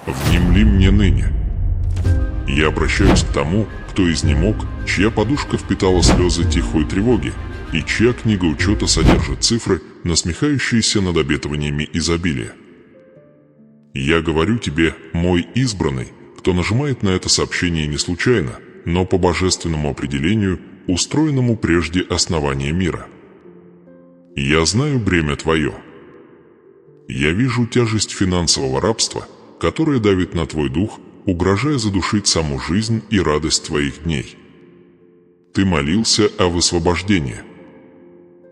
внемли мне ныне. Я обращаюсь к тому, кто изнемог, чья подушка впитала слезы тихой тревоги, и чья книга учета содержит цифры, насмехающиеся над обетованиями изобилия. Я говорю тебе, мой избранный, кто нажимает на это сообщение не случайно, но по божественному определению, устроенному прежде основания мира. Я знаю бремя твое. Я вижу тяжесть финансового рабства, которая давит на твой дух, угрожая задушить саму жизнь и радость твоих дней. Ты молился о высвобождении.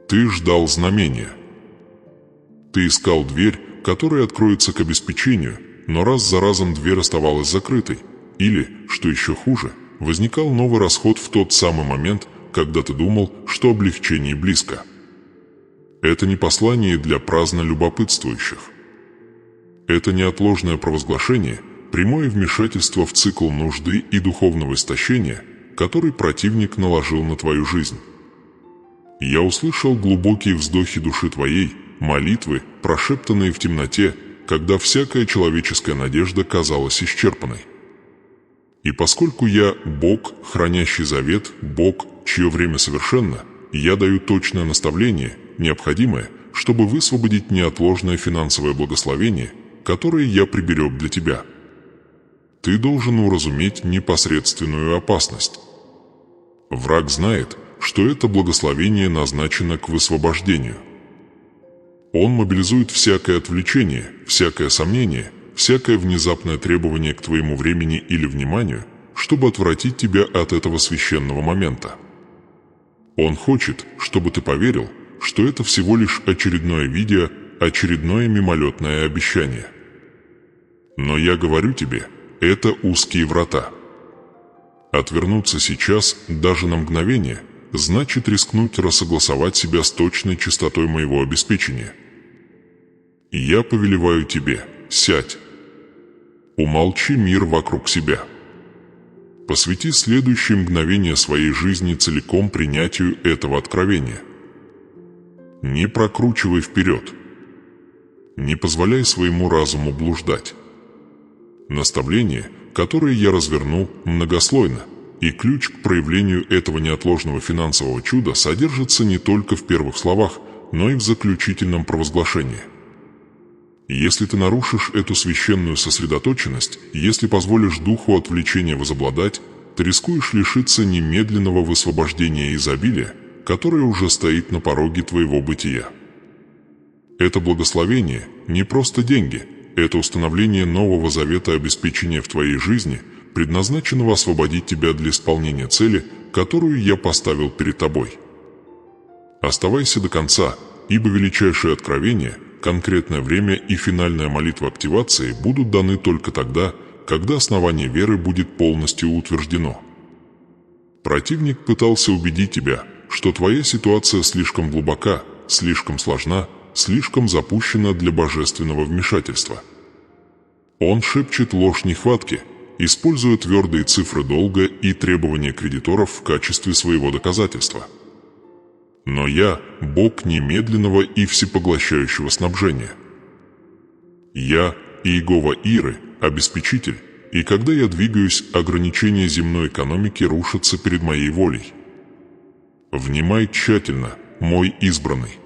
Ты ждал знамения. Ты искал дверь, которая откроется к обеспечению, но раз за разом дверь оставалась закрытой, или, что еще хуже, возникал новый расход в тот самый момент, когда ты думал, что облегчение близко. Это не послание для праздно любопытствующих. Это неотложное провозглашение, прямое вмешательство в цикл нужды и духовного истощения, который противник наложил на твою жизнь. Я услышал глубокие вздохи души твоей, молитвы, прошептанные в темноте, когда всякая человеческая надежда казалась исчерпанной. И поскольку я Бог, хранящий завет, Бог, чье время совершенно, я даю точное наставление, необходимое, чтобы высвободить неотложное финансовое благословение, которое я приберег для тебя. Ты должен уразуметь непосредственную опасность. Враг знает, что это благословение назначено к высвобождению. Он мобилизует всякое отвлечение, всякое сомнение, всякое внезапное требование к твоему времени или вниманию, чтобы отвратить тебя от этого священного момента. Он хочет, чтобы ты поверил, что это всего лишь очередное видео, очередное мимолетное обещание. Но я говорю тебе, это узкие врата. Отвернуться сейчас, даже на мгновение, значит рискнуть рассогласовать себя с точной частотой моего обеспечения. Я повелеваю тебе, сядь. Умолчи мир вокруг себя. Посвяти следующие мгновения своей жизни целиком принятию этого откровения. Не прокручивай вперед. Не позволяй своему разуму блуждать. Наставление, которое я развернул, многослойно, и ключ к проявлению этого неотложного финансового чуда содержится не только в первых словах, но и в заключительном провозглашении. Если ты нарушишь эту священную сосредоточенность, если позволишь духу отвлечения возобладать, ты рискуешь лишиться немедленного высвобождения изобилия, которое уже стоит на пороге твоего бытия. Это благословение не просто деньги, это установление нового завета обеспечения в твоей жизни, предназначенного освободить тебя для исполнения цели, которую я поставил перед тобой. Оставайся до конца, ибо величайшее откровение, конкретное время и финальная молитва активации будут даны только тогда, когда основание веры будет полностью утверждено. Противник пытался убедить тебя, что твоя ситуация слишком глубока, слишком сложна, слишком запущена для божественного вмешательства. Он шепчет ложь нехватки, используя твердые цифры долга и требования кредиторов в качестве своего доказательства. Но я – Бог немедленного и всепоглощающего снабжения. Я – Иегова Иры, обеспечитель, и когда я двигаюсь, ограничения земной экономики рушатся перед моей волей. Внимай тщательно, мой избранный.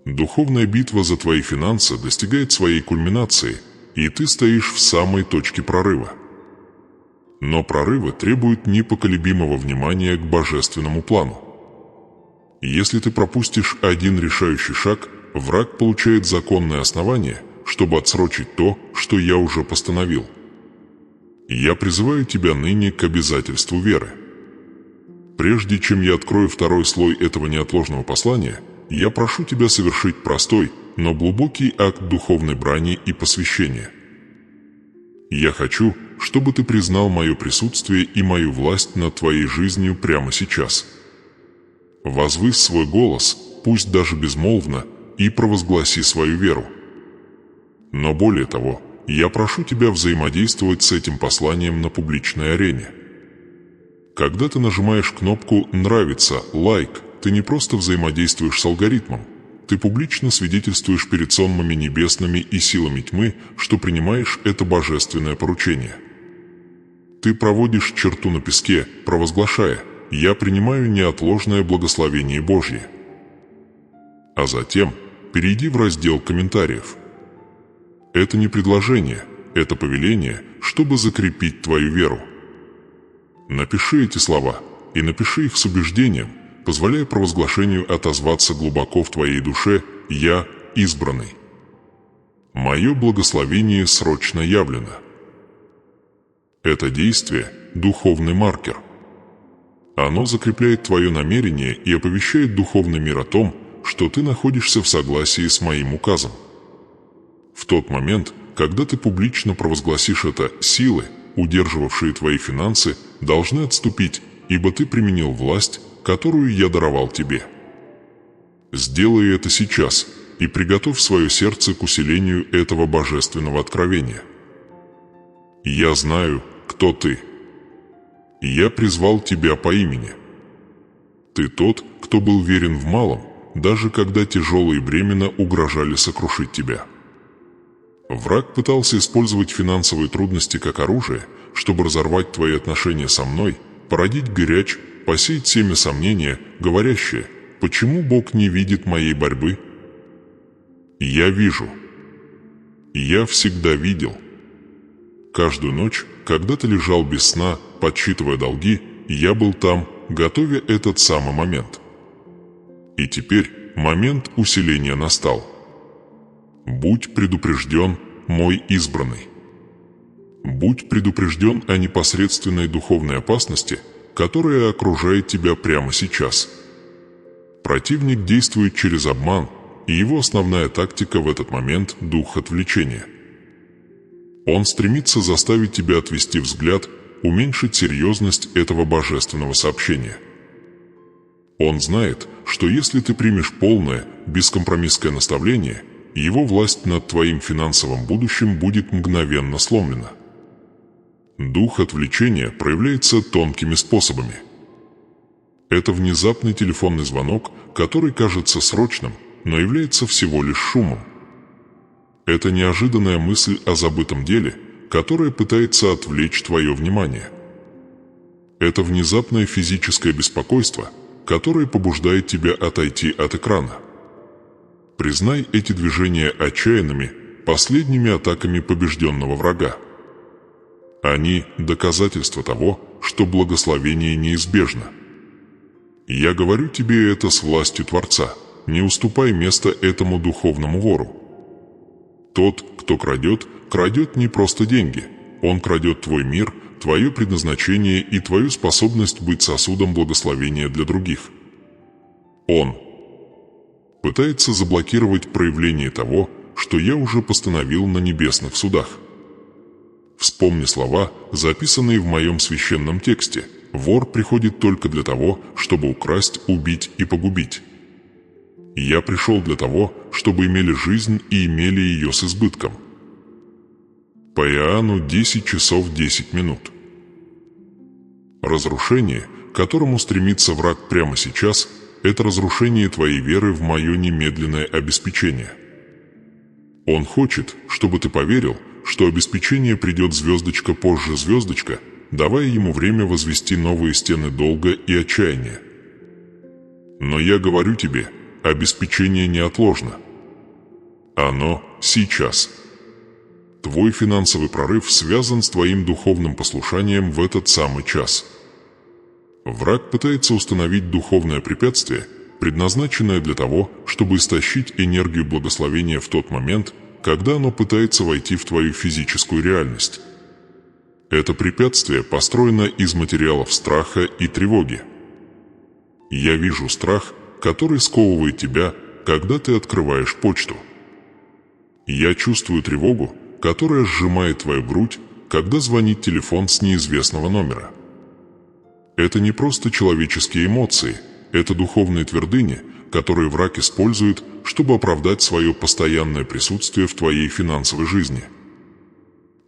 Духовная битва за твои финансы достигает своей кульминации, и ты стоишь в самой точке прорыва. Но прорывы требуют непоколебимого внимания к божественному плану. Если ты пропустишь один решающий шаг, враг получает законное основание, чтобы отсрочить то, что я уже постановил. Я призываю тебя ныне к обязательству веры. Прежде чем я открою второй слой этого неотложного послания, я прошу тебя совершить простой, но глубокий акт духовной брани и посвящения. Я хочу, чтобы ты признал мое присутствие и мою власть над твоей жизнью прямо сейчас. Возвысь свой голос, пусть даже безмолвно, и провозгласи свою веру. Но более того, я прошу тебя взаимодействовать с этим посланием на публичной арене. Когда ты нажимаешь кнопку «Нравится», «Лайк», ты не просто взаимодействуешь с алгоритмом, ты публично свидетельствуешь перед сонмами небесными и силами тьмы, что принимаешь это божественное поручение. Ты проводишь черту на песке, провозглашая: «Я принимаю неотложное благословение Божье». А затем перейди в раздел комментариев. Это не предложение, это повеление, чтобы закрепить твою веру. Напиши эти слова и напиши их с убеждением, позволяя провозглашению отозваться глубоко в твоей душе: «Я избранный. Мое благословение срочно явлено». Это действие – духовный маркер. Оно закрепляет твое намерение и оповещает духовный мир о том, что ты находишься в согласии с моим указом. В тот момент, когда ты публично провозгласишь это, силы, удерживавшие твои финансы, должны отступить, ибо ты применил власть, которую я даровал тебе. Сделай это сейчас и приготовь свое сердце к усилению этого божественного откровения. Я знаю, кто ты. Я призвал тебя по имени. Ты тот, кто был верен в малом, даже когда тяжелые бремена угрожали сокрушить тебя. Враг пытался использовать финансовые трудности как оружие, чтобы разорвать твои отношения со мной, породить горячь, посеять семя сомнения, говорящее: «Почему Бог не видит моей борьбы?» Я вижу. Я всегда видел. Каждую ночь, когда ты лежал без сна, подсчитывая долги, я был там, готовя этот самый момент. И теперь момент усиления настал. Будь предупрежден, мой избранный. Будь предупрежден о непосредственной духовной опасности, которая окружает тебя прямо сейчас. Противник действует через обман, и его основная тактика в этот момент – дух отвлечения. Он стремится заставить тебя отвести взгляд, уменьшить серьезность этого божественного сообщения. Он знает, что если ты примешь полное, бескомпромиссное наставление, его власть над твоим финансовым будущим будет мгновенно сломлена. Дух отвлечения проявляется тонкими способами. Это внезапный телефонный звонок, который кажется срочным, но является всего лишь шумом. Это неожиданная мысль о забытом деле, которая пытается отвлечь твое внимание. Это внезапное физическое беспокойство, которое побуждает тебя отойти от экрана. Признай эти движения отчаянными, последними атаками побежденного врага. Они – доказательство того, что благословение неизбежно. Я говорю тебе это с властью Творца. Не уступай место этому духовному вору. Тот, кто крадет, крадет не просто деньги. Он крадет твой мир, твое предназначение и твою способность быть сосудом благословения для других. Он пытается заблокировать проявление того, что я уже постановил на небесных судах. Вспомни слова, записанные в моем священном тексте. Вор приходит только для того, чтобы украсть, убить и погубить. Я пришел для того, чтобы имели жизнь и имели ее с избытком. По Иоанну 10 часов 10 минут. Разрушение, к которому стремится враг прямо сейчас, это разрушение твоей веры в мое немедленное обеспечение. Он хочет, чтобы ты поверил, что обеспечение придет звездочка позже звездочка, давая ему время возвести новые стены долга и отчаяния. Но я говорю тебе, обеспечение неотложно. Оно сейчас. Твой финансовый прорыв связан с твоим духовным послушанием в этот самый час. Враг пытается установить духовное препятствие, предназначенное для того, чтобы истощить энергию благословения в тот момент, когда оно пытается войти в твою физическую реальность. Это препятствие построено из материалов страха и тревоги. Я вижу страх, который сковывает тебя, когда ты открываешь почту. Я чувствую тревогу, которая сжимает твою грудь, когда звонит телефон с неизвестного номера. Это не просто человеческие эмоции, это духовные твердыни, которые враг использует, чтобы оправдать свое постоянное присутствие в твоей финансовой жизни.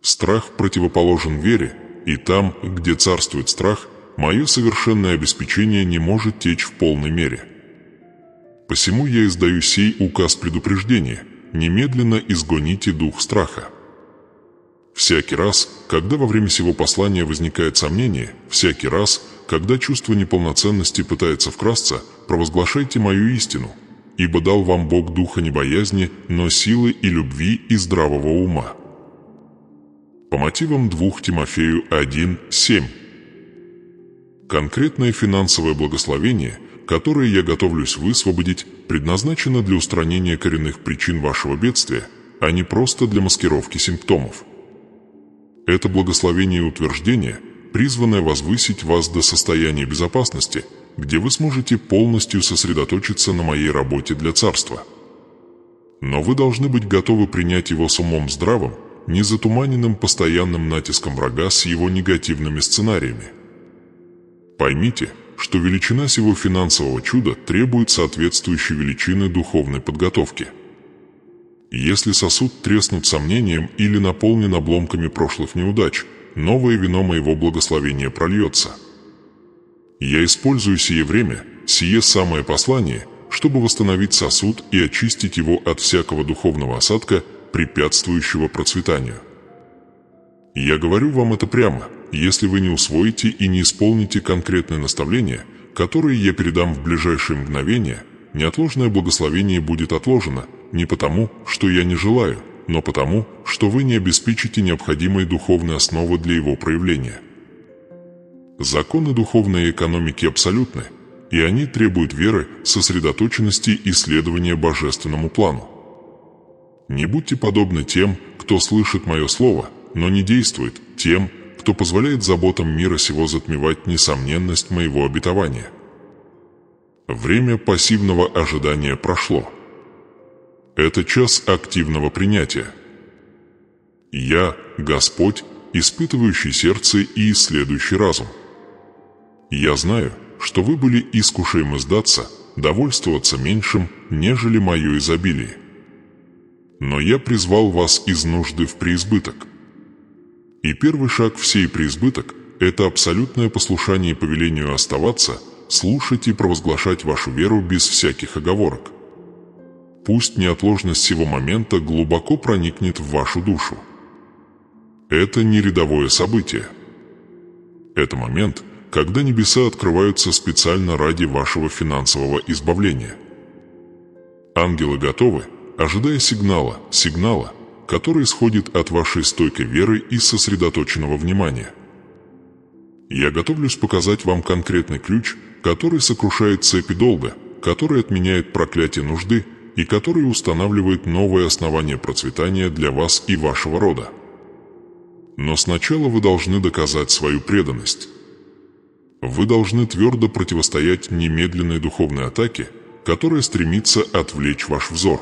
Страх противоположен вере, и там, где царствует страх, мое совершенное обеспечение не может течь в полной мере. Посему я издаю сей указ предупреждения: немедленно изгоните дух страха. Всякий раз, когда во время сего послания возникает сомнение, всякий раз, когда чувство неполноценности пытается вкрасться, провозглашайте мою истину, ибо дал вам Бог духа не боязни, но силы и любви и здравого ума. По мотивам 2 Тимофею 1:7. Конкретное финансовое благословение, которое я готовлюсь высвободить, предназначено для устранения коренных причин вашего бедствия, а не просто для маскировки симптомов. Это благословение и утверждение, призванное возвысить вас до состояния безопасности, где вы сможете полностью сосредоточиться на моей работе для царства. Но вы должны быть готовы принять его с умом здравым, не затуманенным постоянным натиском врага с его негативными сценариями. Поймите, что величина сего финансового чуда требует соответствующей величины духовной подготовки. Если сосуд треснут сомнением или наполнен обломками прошлых неудач, новое вино моего благословения прольется. Я использую сие время, сие самое послание, чтобы восстановить сосуд и очистить его от всякого духовного осадка, препятствующего процветанию. Я говорю вам это прямо: если вы не усвоите и не исполните конкретные наставления, которые я передам в ближайшие мгновения, неотложное благословение будет отложено, не потому, что я не желаю, но потому, что вы не обеспечите необходимые духовные основы для его проявления. Законы духовной экономики абсолютны, и они требуют веры, сосредоточенности и следования божественному плану. Не будьте подобны тем, кто слышит мое слово, но не действует, тем, кто позволяет заботам мира сего затмевать несомненность моего обетования. Время пассивного ожидания прошло. Это час активного принятия. Я, Господь, испытывающий сердце и исследующий разум. Я знаю, что вы были искушаемы сдаться, довольствоваться меньшим, нежели мое изобилие. Но я призвал вас из нужды в преизбыток. И первый шаг в сей преизбыток – это абсолютное послушание повелению оставаться, слушать и провозглашать вашу веру без всяких оговорок. Пусть неотложность сего момента глубоко проникнет в вашу душу. Это не рядовое событие. Это момент, когда небеса открываются специально ради вашего финансового избавления. Ангелы готовы, ожидая сигнала, который исходит от вашей стойкой веры и сосредоточенного внимания. Я готовлюсь показать вам конкретный ключ, который сокрушает цепи долга, который отменяет проклятие нужды и который устанавливает новое основание процветания для вас и вашего рода. Но сначала вы должны доказать свою преданность. Вы должны твердо противостоять немедленной духовной атаке, которая стремится отвлечь ваш взор.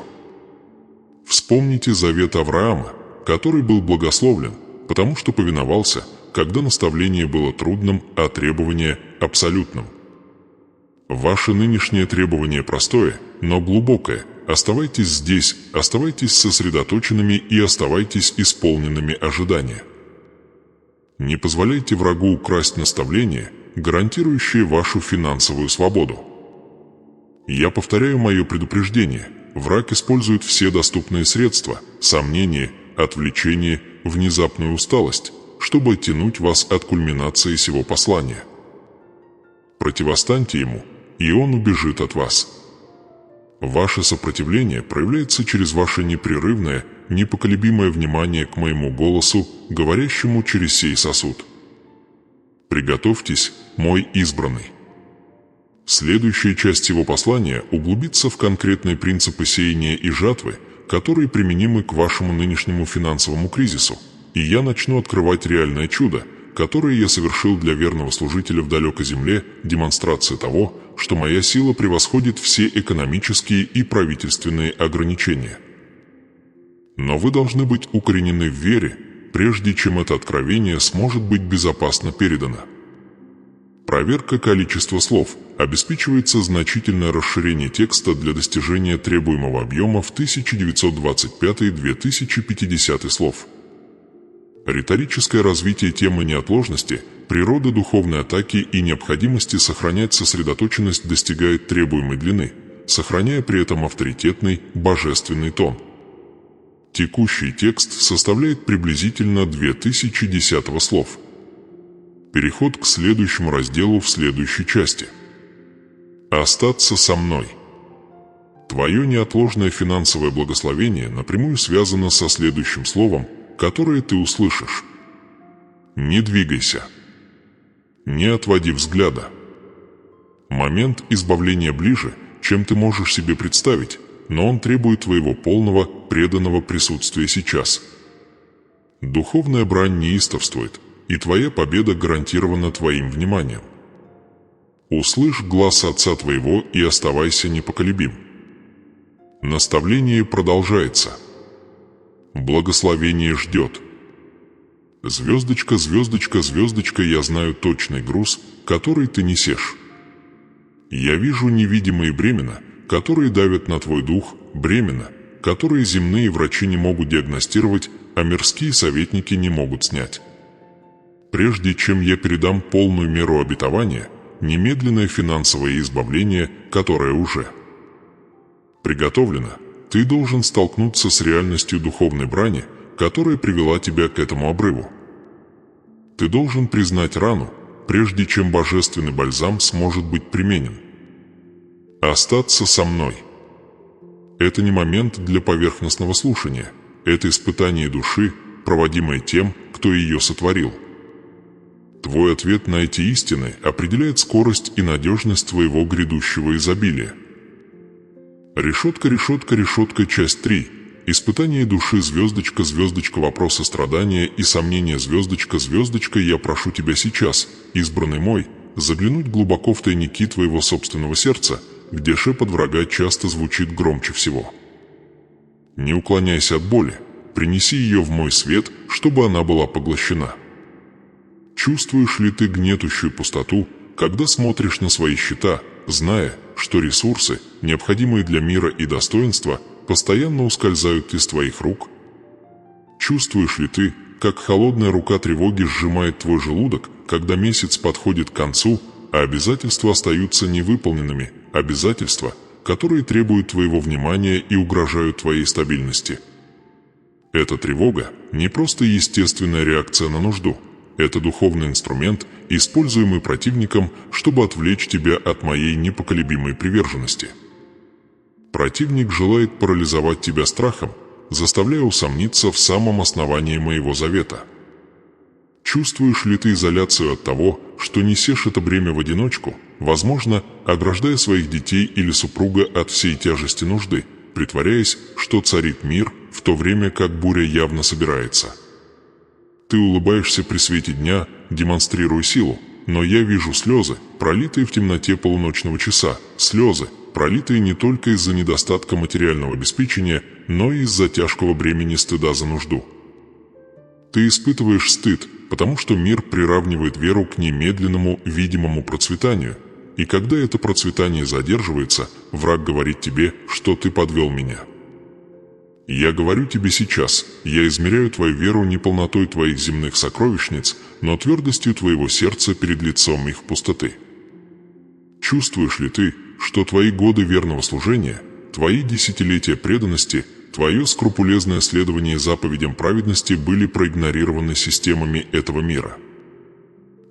Вспомните завет Авраама, который был благословлен, потому что повиновался, когда наставление было трудным, а требование абсолютным. Ваше нынешнее требование простое, но глубокое. Оставайтесь здесь, оставайтесь сосредоточенными и оставайтесь исполненными ожидания. Не позволяйте врагу украсть наставление, гарантирующее вашу финансовую свободу. Я повторяю мое предупреждение. Враг использует все доступные средства – сомнения, отвлечение, внезапную усталость, чтобы оттянуть вас от кульминации сего послания. Противостаньте ему, и он убежит от вас. Ваше сопротивление проявляется через ваше непрерывное, непоколебимое внимание к моему голосу, говорящему через сей сосуд. Приготовьтесь, мой избранный. Следующая часть его послания углубится в конкретные принципы сеяния и жатвы, которые применимы к вашему нынешнему финансовому кризису, и я начну открывать реальное чудо, которое я совершил для верного служителя в далекой земле, демонстрация того, что моя сила превосходит все экономические и правительственные ограничения. Но вы должны быть укоренены в вере, прежде чем это откровение сможет быть безопасно передано. Проверка количества слов обеспечивается значительное расширение текста для достижения требуемого объема в 1925-2050 слов. Риторическое развитие темы неотложности, природы духовной атаки и необходимости сохранять сосредоточенность достигает требуемой длины, сохраняя при этом авторитетный, божественный тон. Текущий текст составляет приблизительно 2010 слов. Переход к следующему разделу в следующей части. Остаться со мной. Твое неотложное финансовое благословение напрямую связано со следующим словом, которое ты услышишь. Не двигайся. Не отводи взгляда. Момент избавления ближе, чем ты можешь себе представить, но он требует твоего полного, преданного присутствия сейчас. Духовная брань неистовствует, и твоя победа гарантирована твоим вниманием. Услышь глас Отца твоего и оставайся непоколебим. Наставление продолжается. Благословение ждет. Звездочка, звездочка, звездочка, я знаю точный груз, который ты несешь. Я вижу невидимые бремена, которые давят на твой дух, бремена, которые земные врачи не могут диагностировать, а мирские советники не могут снять. Прежде чем я передам полную меру обетования, немедленное финансовое избавление, которое уже приготовлено, ты должен столкнуться с реальностью духовной брани, которая привела тебя к этому обрыву. Ты должен признать рану, прежде чем божественный бальзам сможет быть применен. Остаться со мной. Это не момент для поверхностного слушания, это испытание души, проводимое тем, кто ее сотворил. Твой ответ на эти истины определяет скорость и надежность твоего грядущего изобилия. Решетка, решетка, решетка, часть 3. Испытание души, звездочка, звездочка, вопросы страдания и сомнения, звездочка, звездочка, я прошу тебя сейчас, избранный мой, заглянуть глубоко в тайники твоего собственного сердца, где шепот врага часто звучит громче всего. Не уклоняйся от боли, принеси ее в мой свет, чтобы она была поглощена. Чувствуешь ли ты гнетущую пустоту, когда смотришь на свои счета, зная, что ресурсы, необходимые для мира и достоинства, постоянно ускользают из твоих рук? Чувствуешь ли ты, как холодная рука тревоги сжимает твой желудок, когда месяц подходит к концу, а обязательства остаются невыполненными, обязательства, которые требуют твоего внимания и угрожают твоей стабильности? Эта тревога не просто естественная реакция на нужду. Это духовный инструмент, используемый противником, чтобы отвлечь тебя от моей непоколебимой приверженности. Противник желает парализовать тебя страхом, заставляя усомниться в самом основании моего завета. Чувствуешь ли ты изоляцию от того, что несешь это бремя в одиночку, возможно, ограждая своих детей или супруга от всей тяжести нужды, притворяясь, что царит мир, в то время как буря явно собирается? Ты улыбаешься при свете дня, демонстрируя силу, но я вижу слезы, пролитые в темноте полуночного часа, слезы, пролитые не только из-за недостатка материального обеспечения, но и из-за тяжкого бремени стыда за нужду. Ты испытываешь стыд, потому что мир приравнивает веру к немедленному видимому процветанию, и когда это процветание задерживается, враг говорит тебе, что ты подвел меня. Я говорю тебе сейчас, я измеряю твою веру не полнотой твоих земных сокровищниц, но твердостью твоего сердца перед лицом их пустоты. Чувствуешь ли ты, что твои годы верного служения, твои десятилетия преданности, твое скрупулезное следование заповедям праведности были проигнорированы системами этого мира?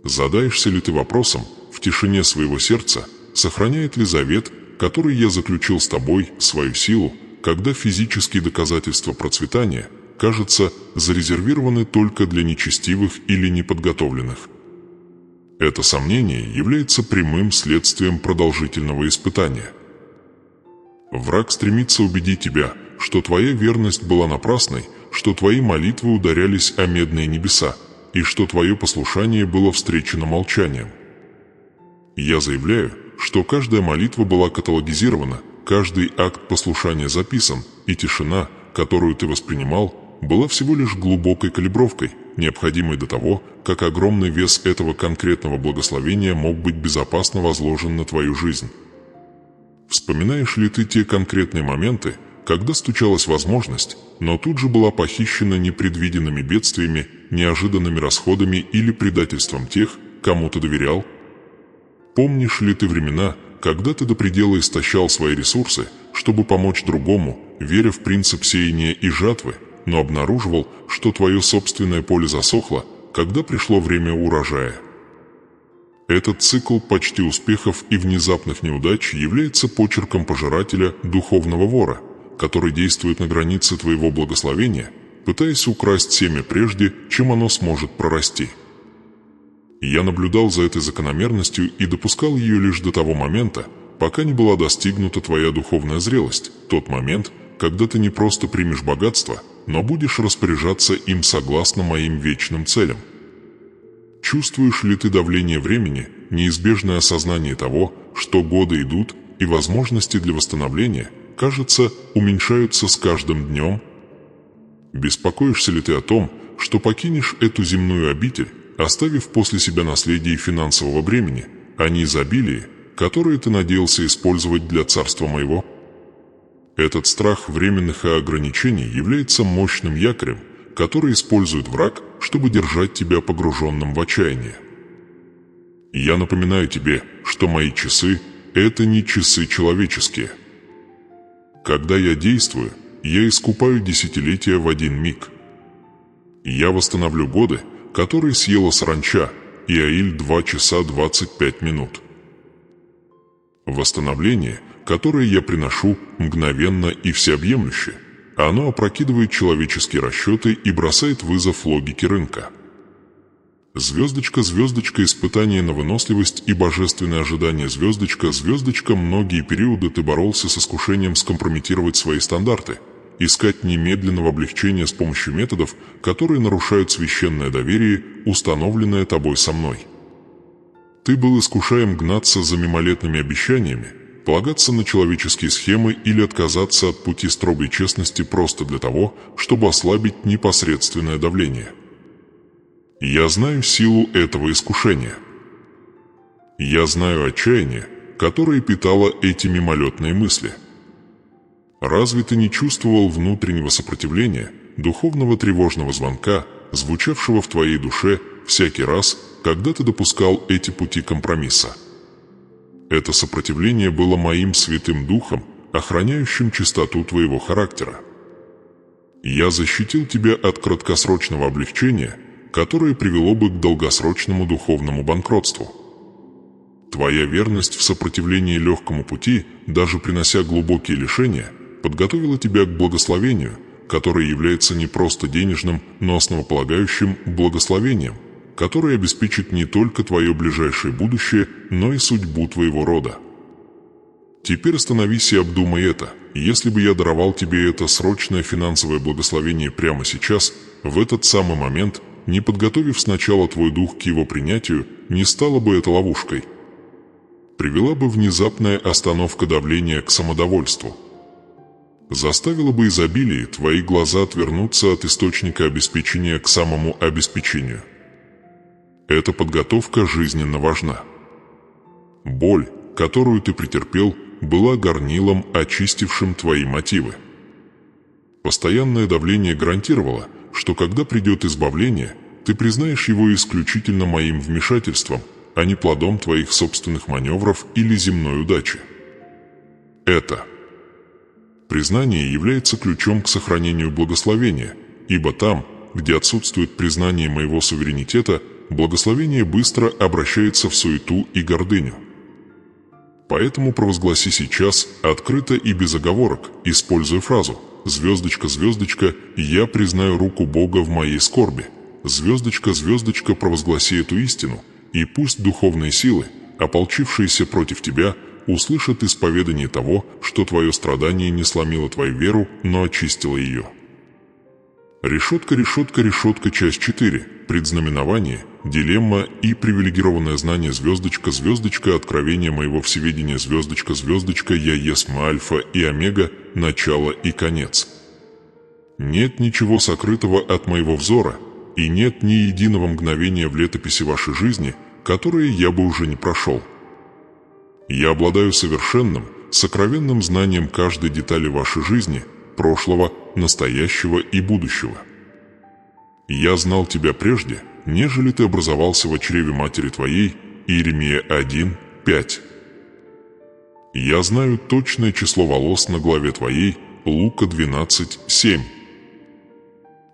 Задаешься ли ты вопросом, в тишине своего сердца, сохраняет ли завет, который я заключил с тобой, свою силу, когда физические доказательства процветания, кажется, зарезервированы только для нечестивых или неподготовленных? Это сомнение является прямым следствием продолжительного испытания. Враг стремится убедить тебя, что твоя верность была напрасной, что твои молитвы ударялись о медные небеса, и что твое послушание было встречено молчанием. Я заявляю, что каждая молитва была каталогизирована, каждый акт послушания записан, и тишина, которую ты воспринимал, была всего лишь глубокой калибровкой, необходимой до того, как огромный вес этого конкретного благословения мог быть безопасно возложен на твою жизнь. Вспоминаешь ли ты те конкретные моменты, когда стучалась возможность, но тут же была похищена непредвиденными бедствиями, неожиданными расходами или предательством тех, кому ты доверял? Помнишь ли ты времена, когда ты до предела истощал свои ресурсы, чтобы помочь другому, веря в принцип сеяния и жатвы, но обнаруживал, что твое собственное поле засохло, когда пришло время урожая. Этот цикл почти успехов и внезапных неудач является почерком пожирателя, духовного вора, который действует на границе твоего благословения, пытаясь украсть семя прежде, чем оно сможет прорасти. Я наблюдал за этой закономерностью и допускал ее лишь до того момента, пока не была достигнута твоя духовная зрелость, тот момент, когда ты не просто примешь богатство, но будешь распоряжаться им согласно моим вечным целям. Чувствуешь ли ты давление времени, неизбежное осознание того, что годы идут и возможности для восстановления, кажется, уменьшаются с каждым днем? Беспокоишься ли ты о том, что покинешь эту земную обитель, оставив после себя наследие финансового бремени, а не изобилие, которое ты надеялся использовать для царства моего? Этот страх временных ограничений является мощным якорем, который использует враг, чтобы держать тебя погруженным в отчаяние. Я напоминаю тебе, что мои часы – это не часы человеческие. Когда я действую, я искупаю десятилетия в один миг. Я восстановлю годы, которые съела саранча, и Аиль 2 часа 25 минут. Восстановление, которое я приношу, мгновенно и всеобъемлюще. Оно опрокидывает человеческие расчеты и бросает вызов логике рынка. Звездочка, звездочка, испытание на выносливость и божественное ожидание, звездочка, звездочка, многие периоды ты боролся с искушением скомпрометировать свои стандарты, искать немедленного облегчения с помощью методов, которые нарушают священное доверие, установленное тобой со мной. Ты был искушаем гнаться за мимолетными обещаниями, полагаться на человеческие схемы или отказаться от пути строгой честности просто для того, чтобы ослабить непосредственное давление. Я знаю силу этого искушения. Я знаю отчаяние, которое питало эти мимолетные мысли. Разве ты не чувствовал внутреннего сопротивления, духовного тревожного звонка, звучавшего в твоей душе всякий раз, когда ты допускал эти пути компромисса? Это сопротивление было моим святым духом, охраняющим чистоту твоего характера. Я защитил тебя от краткосрочного облегчения, которое привело бы к долгосрочному духовному банкротству. Твоя верность в сопротивлении легкому пути, даже принося глубокие лишения, подготовила тебя к благословению, которое является не просто денежным, но основополагающим благословением, которое обеспечит не только твое ближайшее будущее, но и судьбу твоего рода. Теперь остановись и обдумай это. Если бы я даровал тебе это срочное финансовое благословение прямо сейчас, в этот самый момент, не подготовив сначала твой дух к его принятию, не стало бы это ловушкой. Привела бы внезапная остановка давления к самодовольству. Заставила бы изобилие твои глаза отвернуться от источника обеспечения к самому обеспечению. Эта подготовка жизненно важна. Боль, которую ты претерпел, была горнилом, очистившим твои мотивы. Постоянное давление гарантировало, что когда придет избавление, ты признаешь его исключительно моим вмешательством, а не плодом твоих собственных маневров или земной удачи. Это признание является ключом к сохранению благословения, ибо там, где отсутствует признание моего суверенитета, благословение быстро обращается в суету и гордыню. Поэтому провозгласи сейчас, открыто и без оговорок, используя фразу «Звездочка, звездочка, я признаю руку Бога в моей скорби». Звездочка, звездочка, провозгласи эту истину, и пусть духовные силы, ополчившиеся против тебя, услышат исповедание того, что твое страдание не сломило твою веру, но очистило ее. Решетка, решетка, решетка, часть 4. Предзнаменование, дилемма и привилегированное знание, звездочка, звездочка, откровение моего всеведения, звездочка, звездочка, я есмь альфа и омега, начало и конец. Нет ничего сокрытого от моего взора, и нет ни единого мгновения в летописи вашей жизни, которое я бы уже не прошел. Я обладаю совершенным, сокровенным знанием каждой детали вашей жизни, прошлого, настоящего и будущего. Я знал тебя прежде, нежели ты образовался в чреве матери твоей. Иеремия 1:5. Я знаю точное число волос на голове твоей, Лука 12:7.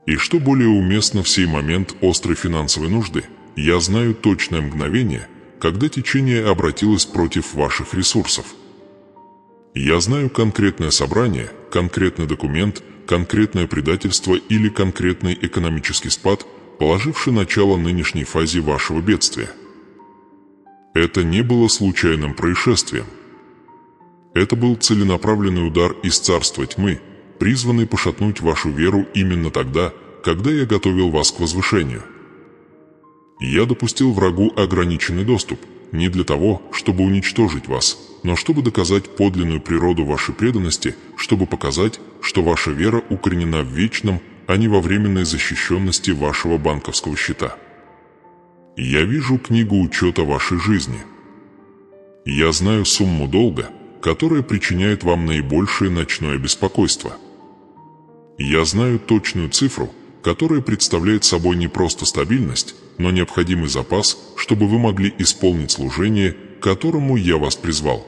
И что более уместно в сей момент острой финансовой нужды, я знаю точное мгновение, когда течение обратилось против ваших ресурсов. Я знаю конкретное собрание, конкретный документ, конкретное предательство или конкретный экономический спад, положивший начало нынешней фазе вашего бедствия. Это не было случайным происшествием. Это был целенаправленный удар из царства тьмы, призванный пошатнуть вашу веру именно тогда, когда я готовил вас к возвышению. Я допустил врагу ограниченный доступ, не для того, чтобы уничтожить вас, но чтобы доказать подлинную природу вашей преданности, чтобы показать, что ваша вера укоренена в вечном, а не во временной защищенности вашего банковского счета. Я вижу книгу учета вашей жизни. Я знаю сумму долга, которая причиняет вам наибольшее ночное беспокойство. Я знаю точную цифру, которая представляет собой не просто стабильность, но необходимый запас, чтобы вы могли исполнить служение, к которому я вас призвал.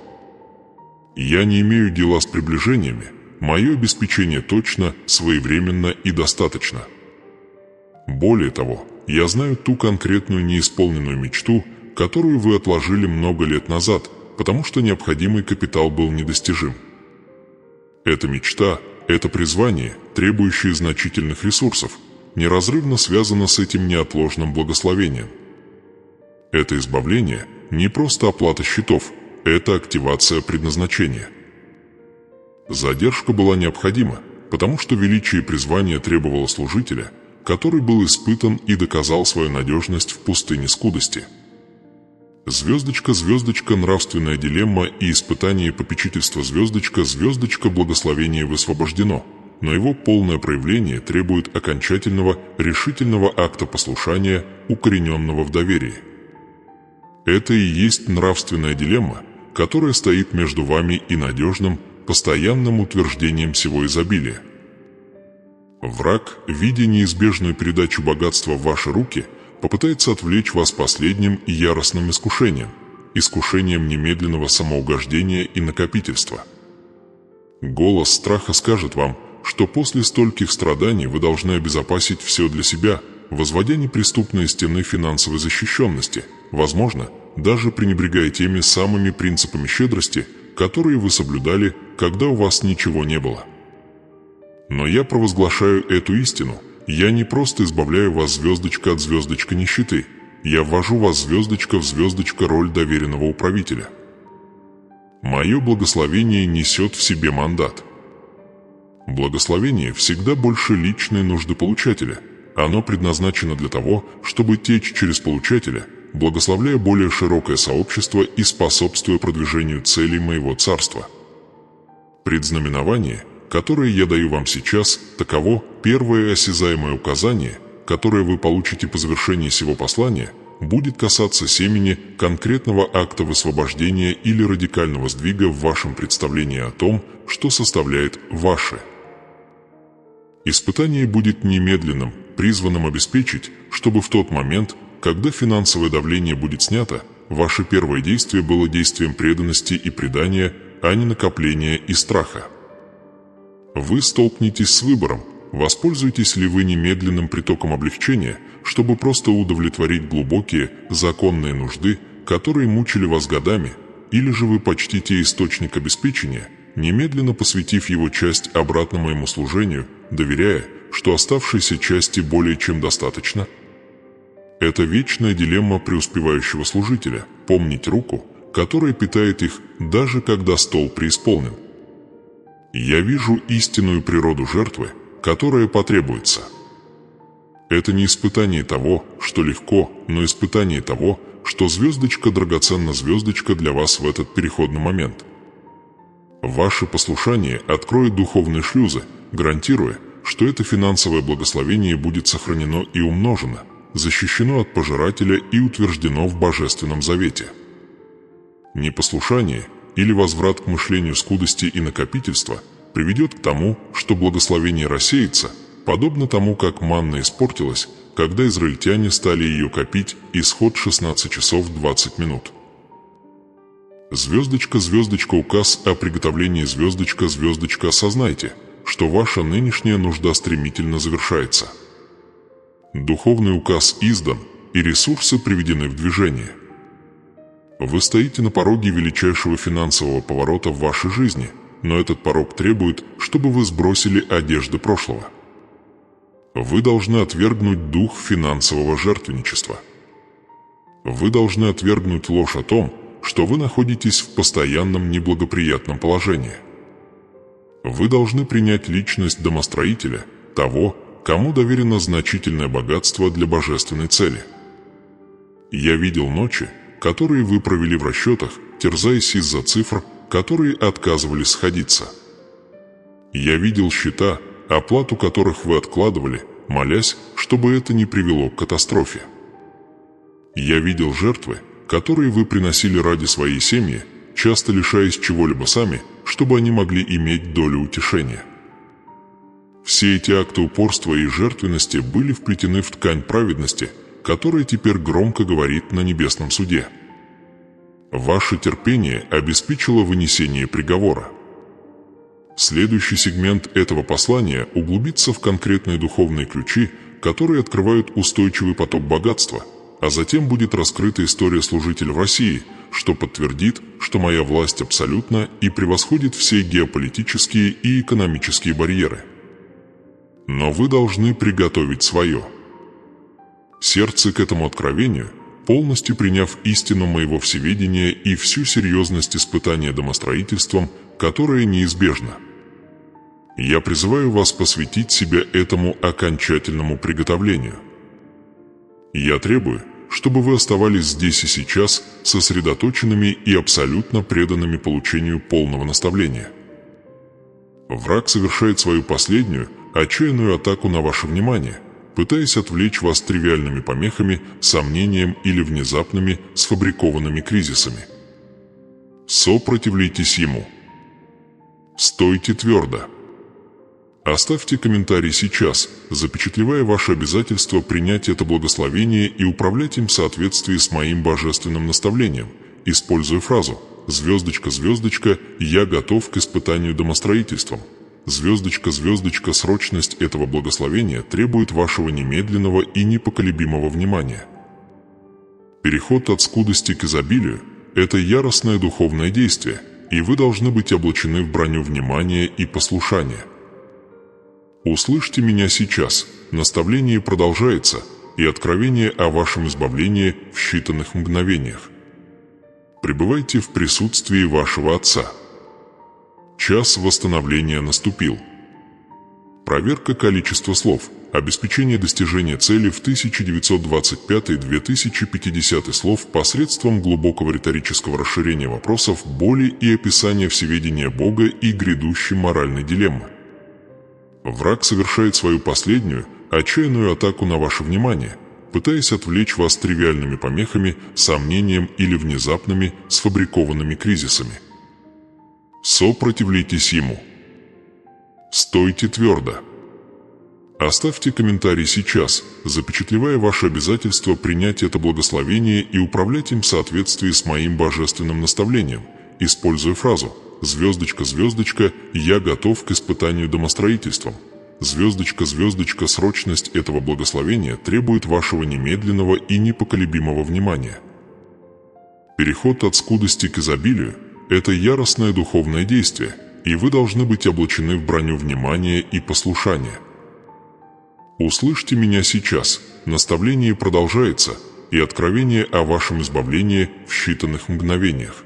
Я не имею дела с приближениями, мое обеспечение точно, своевременно и достаточно. Более того, я знаю ту конкретную неисполненную мечту, которую вы отложили много лет назад, потому что необходимый капитал был недостижим. Эта мечта, это призвание, требующее значительных ресурсов, неразрывно связано с этим неотложным благословением. Это избавление не просто оплата счетов, это активация предназначения. Задержка была необходима, потому что величие призвания требовало служителя, который был испытан и доказал свою надежность в пустыне скудости. Звездочка, звездочка, нравственная дилемма и испытание попечительства звездочка, звездочка, благословение высвобождено, но его полное проявление требует окончательного, решительного акта послушания, укорененного в доверии. Это и есть нравственная дилемма, которая стоит между вами и надежным, постоянным утверждением всего изобилия. Враг, видя неизбежную передачу богатства в ваши руки, попытается отвлечь вас последним и яростным искушением немедленного самоугождения и накопительства. Голос страха скажет вам, что после стольких страданий вы должны обезопасить все для себя, возводя неприступные стены финансовой защищенности, возможно, даже пренебрегая теми самыми принципами щедрости, которые вы соблюдали, когда у вас ничего не было. Но я провозглашаю эту истину. Я не просто избавляю вас звездочка от звездочка нищеты. Я ввожу вас звездочка в звездочка роль доверенного управителя. Мое благословение несет в себе мандат. Благословение всегда больше личной нужды получателя. Оно предназначено для того, чтобы течь через получателя, благословляя более широкое сообщество и способствуя продвижению целей моего царства. Предзнаменование, которое я даю вам сейчас, таково первое осязаемое указание, которое вы получите по завершении сего послания, будет касаться семени конкретного акта высвобождения или радикального сдвига в вашем представлении о том, что составляет ваше. Испытание будет немедленным, призванным обеспечить, чтобы в тот момент, когда финансовое давление будет снято, ваше первое действие было действием преданности и предания, а не накопления и страха. Вы столкнетесь с выбором, воспользуетесь ли вы немедленным притоком облегчения, чтобы просто удовлетворить глубокие, законные нужды, которые мучили вас годами, или же вы почтите источник обеспечения, немедленно посвятив его часть обратно моему служению, доверяя, что оставшейся части более чем достаточно. Это вечная дилемма преуспевающего служителя – помнить руку, которая питает их, даже когда стол преисполнен. Я вижу истинную природу жертвы, которая потребуется. Это не испытание того, что легко, но испытание того, что звездочка драгоценна звездочка для вас в этот переходный момент. Ваше послушание откроет духовные шлюзы, гарантируя, что это финансовое благословение будет сохранено и умножено, защищено от пожирателя и утверждено в Божественном Завете. Непослушание или возврат к мышлению скудости и накопительства приведет к тому, что благословение рассеется, подобно тому, как манна испортилась, когда израильтяне стали ее копить, Исход 16 часов 20 минут. Звездочка, звездочка, указ о приготовлении, звездочка, звездочка, осознайте, что ваша нынешняя нужда стремительно завершается. Духовный указ издан, и ресурсы приведены в движение. Вы стоите на пороге величайшего финансового поворота в вашей жизни, но этот порог требует, чтобы вы сбросили одежды прошлого. Вы должны отвергнуть дух финансового жертвенничества. Вы должны отвергнуть ложь о том, что вы находитесь в постоянном неблагоприятном положении. Вы должны принять личность домостроителя, того, кому доверено значительное богатство для божественной цели. Я видел ночи, которые вы провели в расчетах, терзаясь из-за цифр, которые отказывались сходиться. Я видел счета, оплату которых вы откладывали, молясь, чтобы это не привело к катастрофе. Я видел жертвы, которые вы приносили ради своей семьи, часто лишаясь чего-либо сами, чтобы они могли иметь долю утешения. Все эти акты упорства и жертвенности были вплетены в ткань праведности, которая теперь громко говорит на небесном суде. Ваше терпение обеспечило вынесение приговора. Следующий сегмент этого послания углубится в конкретные духовные ключи, которые открывают устойчивый поток богатства, а затем будет раскрыта история служителя в России, что подтвердит, что моя власть абсолютна и превосходит все геополитические и экономические барьеры. Но вы должны приготовить свое сердце к этому откровению, полностью приняв истину моего всеведения и всю серьезность испытания домостроительством, которое неизбежно. Я призываю вас посвятить себя этому окончательному приготовлению. Я требую, чтобы вы оставались здесь и сейчас сосредоточенными и абсолютно преданными получению полного наставления. Враг совершает свою последнюю, отчаянную атаку на ваше внимание, пытаясь отвлечь вас тривиальными помехами, сомнением или внезапными сфабрикованными кризисами. Сопротивляйтесь ему. Стойте твердо. Оставьте комментарий сейчас, запечатлевая ваше обязательство принять это благословение и управлять им в соответствии с моим божественным наставлением, используя фразу «Звездочка, звездочка, я готов к испытанию домостроительством». Звездочка, звездочка, срочность этого благословения требует вашего немедленного и непоколебимого внимания. Переход от скудости к изобилию – это яростное духовное действие, и вы должны быть облачены в броню внимания и послушания. Услышьте меня сейчас, наставление продолжается, и откровение о вашем избавлении в считанных мгновениях. Пребывайте в присутствии вашего Отца. Час восстановления наступил. Проверка количества слов. Обеспечение достижения цели в 1925-2050 слов посредством глубокого риторического расширения вопросов, боли и описания всеведения Бога и грядущей моральной дилеммы. Враг совершает свою последнюю, отчаянную атаку на ваше внимание, пытаясь отвлечь вас тривиальными помехами, сомнением или внезапными сфабрикованными кризисами. Сопротивляйтесь ему. Стойте твердо. Оставьте комментарий сейчас, запечатлевая ваше обязательство принять это благословение и управлять им в соответствии с моим божественным наставлением, используя фразу «Звездочка, звездочка, я готов к испытанию домостроительством». Звездочка, звездочка, срочность этого благословения требует вашего немедленного и непоколебимого внимания. Переход от скудости к изобилию – это яростное духовное действие, и вы должны быть облачены в броню внимания и послушания. Услышьте меня сейчас, наставление продолжается, и откровение о вашем избавлении в считанных мгновениях.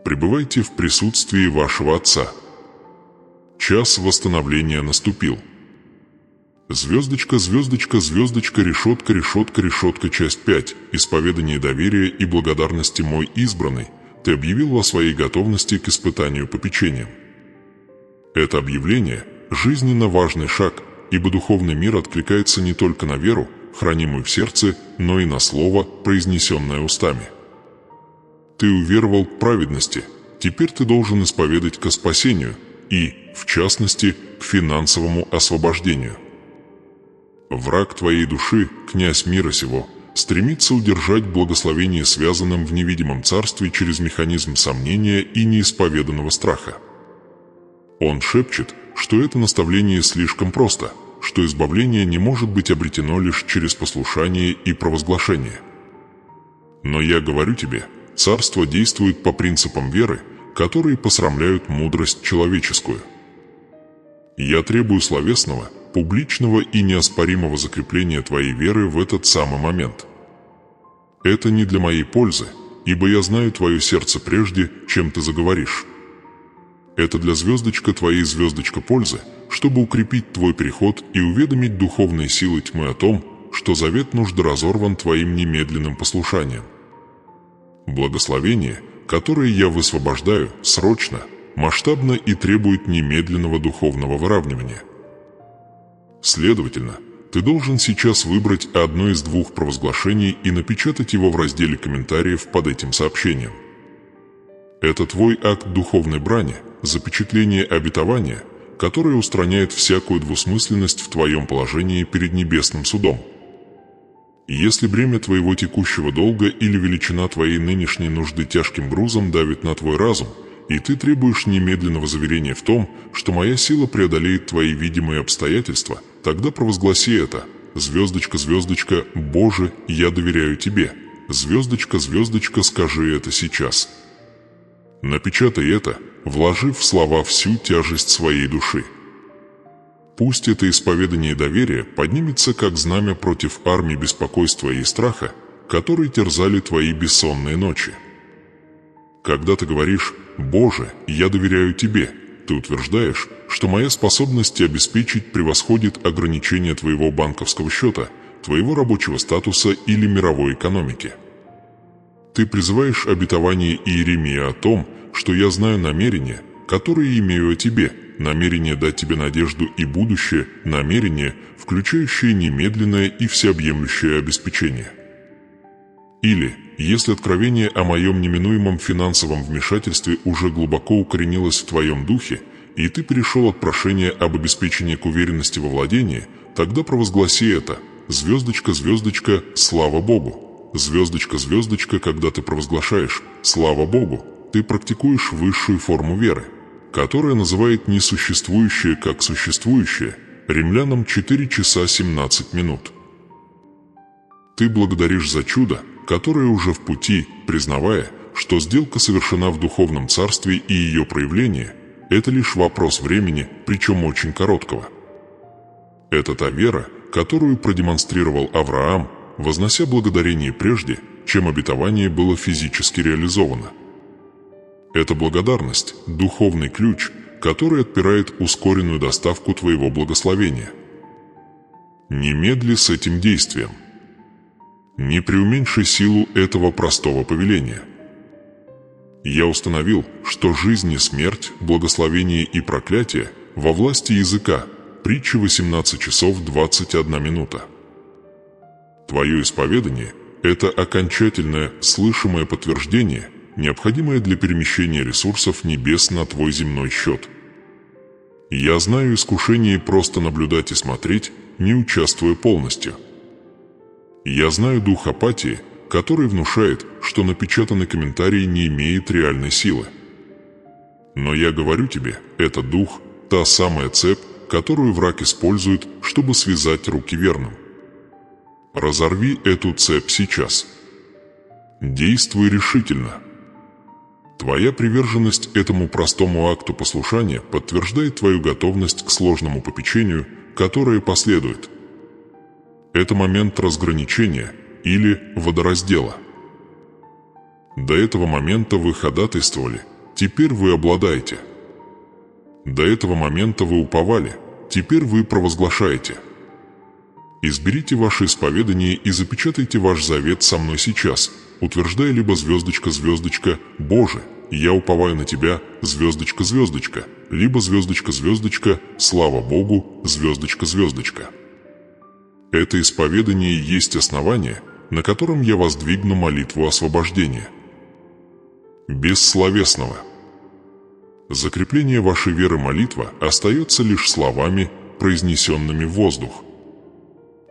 Пребывайте в присутствии вашего Отца. Час восстановления наступил. Звездочка, звездочка, звездочка, решетка, решетка, решетка, часть 5. Исповедание доверия и благодарности мой избранный. Ты объявил о своей готовности к испытанию попечением. Это объявление – жизненно важный шаг, ибо духовный мир откликается не только на веру, хранимую в сердце, но и на слово, произнесенное устами. Ты уверовал к праведности, теперь ты должен исповедать ко спасению и, в частности, к финансовому освобождению. Враг твоей души, князь мира сего, стремится удержать благословение связанным в невидимом царстве через механизм сомнения и неисповеданного страха. Он шепчет, что это наставление слишком просто, что избавление не может быть обретено лишь через послушание и провозглашение. Но я говорю тебе, царство действует по принципам веры, которые посрамляют мудрость человеческую. Я требую словесного, публичного и неоспоримого закрепления твоей веры в этот самый момент. Это не для моей пользы, ибо я знаю твое сердце прежде, чем ты заговоришь. Это для твоей звездочка пользы, чтобы укрепить твой переход и уведомить духовные силы тьмы о том, что завет нужды разорван твоим немедленным послушанием. Благословение, которое я высвобождаю, срочно, масштабно и требует немедленного духовного выравнивания. Следовательно, ты должен сейчас выбрать одно из двух провозглашений и напечатать его в разделе комментариев под этим сообщением. Это твой акт духовной брани, запечатление обетования, которое устраняет всякую двусмысленность в твоем положении перед небесным судом. Если бремя твоего текущего долга или величина твоей нынешней нужды тяжким грузом давит на твой разум, и ты требуешь немедленного заверения в том, что моя сила преодолеет твои видимые обстоятельства, тогда провозгласи это: звездочка, звездочка, Боже, я доверяю тебе. Звездочка, звездочка, скажи это сейчас. Напечатай это, вложив в слова всю тяжесть своей души. Пусть это исповедание доверия поднимется как знамя против армии беспокойства и страха, которые терзали твои бессонные ночи. Когда ты говоришь «Боже, я доверяю тебе», ты утверждаешь, что моя способность обеспечить превосходит ограничения твоего банковского счета, твоего рабочего статуса или мировой экономики. Ты призываешь обетование Иеремии о том, что я знаю намерения, которые имею о тебе, намерение дать тебе надежду и будущее, намерение, включающее немедленное и всеобъемлющее обеспечение. Или, если откровение о моем неминуемом финансовом вмешательстве уже глубоко укоренилось в твоем духе, и ты перешел от прошения об обеспечении к уверенности во владении, тогда провозгласи это: звездочка, звездочка, слава Богу. Звездочка, звездочка, когда ты провозглашаешь «Слава Богу», ты практикуешь высшую форму веры, которая называет несуществующее как существующее. Римлянам 4 часа 17 минут. Ты благодаришь за чудо, которое уже в пути, признавая, что сделка совершена в духовном царстве и ее проявление – это лишь вопрос времени, причем очень короткого. Это та вера, которую продемонстрировал Авраам, вознося благодарение прежде, чем обетование было физически реализовано. Это благодарность – духовный ключ, который отпирает ускоренную доставку твоего благословения. Немедли с этим действием. Не преуменьши силу этого простого повеления. Я установил, что жизнь и смерть, благословение и проклятие во власти языка. Притча 18 часов 21 минута. Твое исповедание – это окончательное, слышимое подтверждение, необходимое для перемещения ресурсов небес на твой земной счет. Я знаю искушение просто наблюдать и смотреть, не участвуя полностью. Я знаю дух апатии, который внушает, что напечатанный комментарий не имеет реальной силы. Но я говорю тебе, этот дух – та самая цепь, которую враг использует, чтобы связать руки верным. Разорви эту цепь сейчас. Действуй решительно. Твоя приверженность этому простому акту послушания подтверждает твою готовность к сложному попечению, которое последует. Это момент разграничения или водораздела. До этого момента вы ходатайствовали, теперь вы обладаете. До этого момента вы уповали, теперь вы провозглашаете. Изберите ваше исповедание и запечатайте ваш завет со мной сейчас, утверждая либо звездочка, звездочка, Боже, я уповаю на тебя, звездочка, звездочка, либо звездочка, звездочка, слава Богу, звездочка, звездочка. Это исповедание есть основание, на котором я воздвигну молитву освобождения. Без словесного. Закрепление вашей веры молитва остается лишь словами, произнесенными в воздух.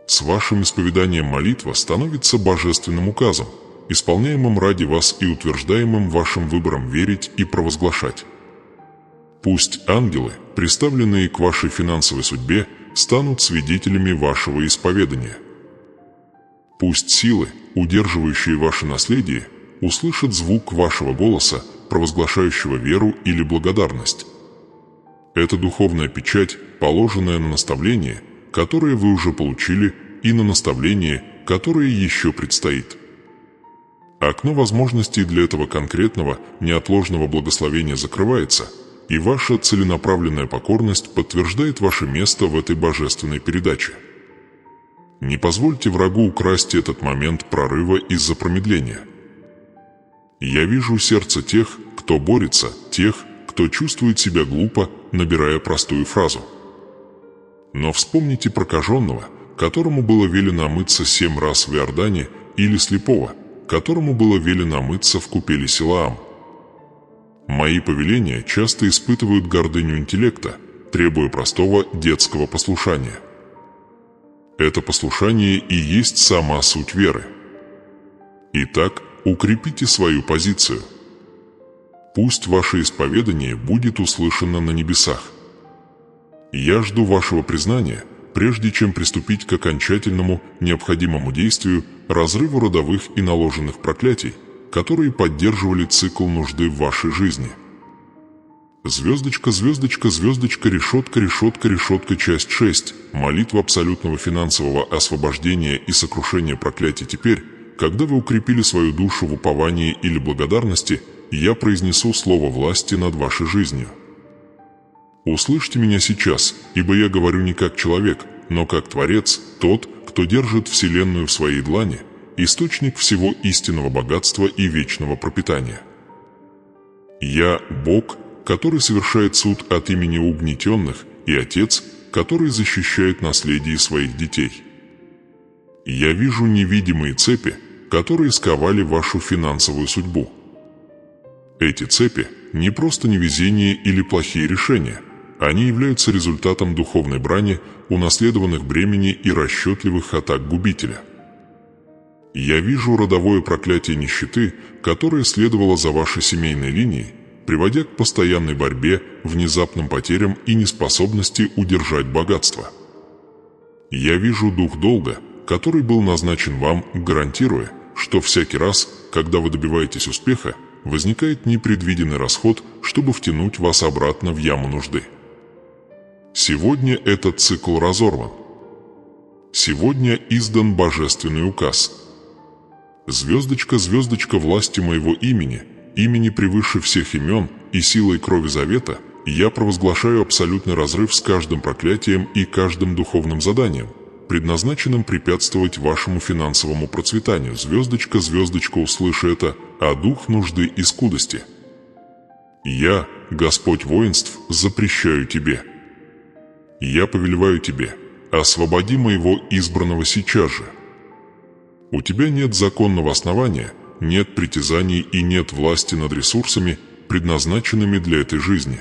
С вашим исповеданием молитва становится божественным указом, исполняемым ради вас и утверждаемым вашим выбором верить и провозглашать. Пусть ангелы, приставленные к вашей финансовой судьбе, станут свидетелями вашего исповедания. Пусть силы, удерживающие ваше наследие, услышат звук вашего голоса, провозглашающего веру или благодарность. Это духовная печать, положенная на наставление, которое вы уже получили, и на наставление, которое еще предстоит. Окно возможностей для этого конкретного, неотложного благословения закрывается, и ваша целенаправленная покорность подтверждает ваше место в этой божественной передаче. Не позвольте врагу украсть этот момент прорыва из-за промедления. Я вижу сердце тех, кто борется, тех, кто чувствует себя глупо, набирая простую фразу. Но вспомните прокаженного, которому было велено омыться 7 раз в Иордане, или слепого, которому было велено омыться в купели Силаам. Мои повеления часто испытывают гордыню интеллекта, требуя простого детского послушания. Это послушание и есть сама суть веры. Итак, укрепите свою позицию. Пусть ваше исповедание будет услышано на небесах. Я жду вашего признания, прежде чем приступить к окончательному, необходимому действию, разрыву родовых и наложенных проклятий, которые поддерживали цикл нужды в вашей жизни. Звездочка, звездочка, звездочка, решетка, решетка, решетка, часть 6. Молитва абсолютного финансового освобождения и сокрушения проклятий. Теперь, когда вы укрепили свою душу в уповании или благодарности, я произнесу слово власти над вашей жизнью. Услышьте меня сейчас, ибо я говорю не как человек, но как Творец, тот, кто держит Вселенную в своей длани, источник всего истинного богатства и вечного пропитания. Я – Бог, который совершает суд от имени угнетенных, и Отец, который защищает наследие своих детей. Я вижу невидимые цепи, которые сковали вашу финансовую судьбу. Эти цепи – не просто невезение или плохие решения. Они являются результатом духовной брани, унаследованных бремени и расчетливых атак губителя. Я вижу родовое проклятие нищеты, которое следовало за вашей семейной линией, приводя к постоянной борьбе, внезапным потерям и неспособности удержать богатство. Я вижу дух долга, который был назначен вам, гарантируя, что всякий раз, когда вы добиваетесь успеха, возникает непредвиденный расход, чтобы втянуть вас обратно в яму нужды. Сегодня этот цикл разорван. Сегодня издан божественный указ. Звездочка, звездочка власти моего имени, имени превыше всех имен и силой крови завета, я провозглашаю абсолютный разрыв с каждым проклятием и каждым духовным заданием, предназначенным препятствовать вашему финансовому процветанию. Звездочка, звездочка, услыши это, а дух нужды и скудости. Я, Господь воинств, запрещаю тебе. Я повелеваю тебе, освободи моего избранного сейчас же. У тебя нет законного основания, нет притязаний и нет власти над ресурсами, предназначенными для этой жизни.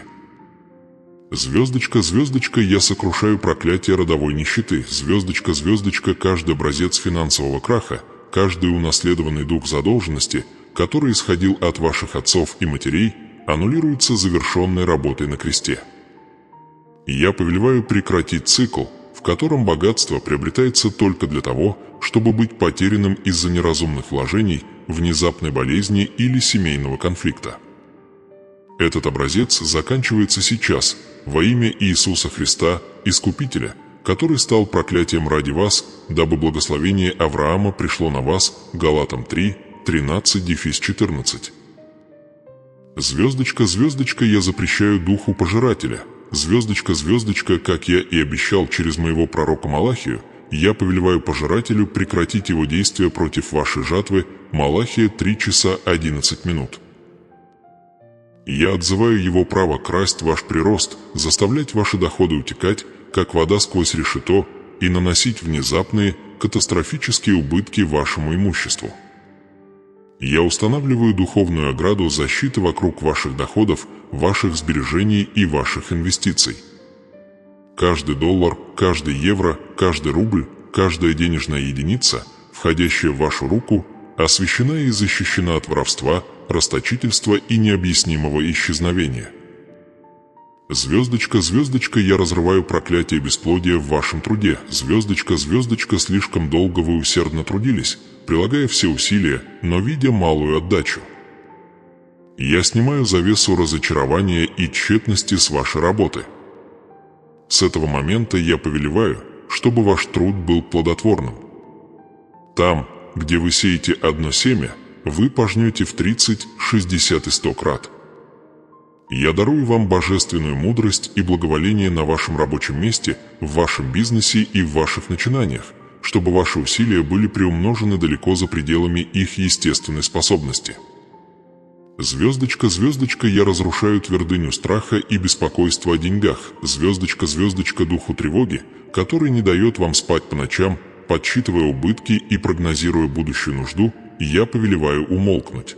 Звездочка, звездочка, я сокрушаю проклятие родовой нищеты. Звездочка, звездочка, каждый образец финансового краха, каждый унаследованный дух задолженности, который исходил от ваших отцов и матерей, аннулируется завершенной работой на кресте. Я повелеваю прекратить цикл, в котором богатство приобретается только для того, чтобы быть потерянным из-за неразумных вложений, внезапной болезни или семейного конфликта. Этот образец заканчивается сейчас, во имя Иисуса Христа, Искупителя, который стал проклятием ради вас, дабы благословение Авраама пришло на вас. Галатам 3, 13-14. Звездочка, звездочка, я запрещаю духу пожирателя. Звездочка, звездочка, как я и обещал через моего пророка Малахию, я повелеваю пожирателю прекратить его действия против вашей жатвы. Малахия 3 часа 11 минут. Я отзываю его право красть ваш прирост, заставлять ваши доходы утекать, как вода сквозь решето, и наносить внезапные, катастрофические убытки вашему имуществу. Я устанавливаю духовную ограду защиты вокруг ваших доходов, ваших сбережений и ваших инвестиций. Каждый доллар, каждый евро, каждый рубль, каждая денежная единица, входящая в вашу руку, освящена и защищена от воровства, расточительства и необъяснимого исчезновения. Звездочка, звездочка, я разрываю проклятие бесплодия в вашем труде. Звездочка, звездочка, слишком долго вы усердно трудились, прилагая все усилия, но видя малую отдачу. Я снимаю завесу разочарования и тщетности с вашей работы. С этого момента я повелеваю, чтобы ваш труд был плодотворным. Там, где вы сеете одно семя, вы пожнете в 30, 60 и 100 крат. Я дарую вам божественную мудрость и благоволение на вашем рабочем месте, в вашем бизнесе и в ваших начинаниях, чтобы ваши усилия были приумножены далеко за пределами их естественной способности. Звездочка, звездочка, я разрушаю твердыню страха и беспокойства о деньгах. Звездочка, звездочка, духу тревоги, который не дает вам спать по ночам, подсчитывая убытки и прогнозируя будущую нужду, я повелеваю умолкнуть.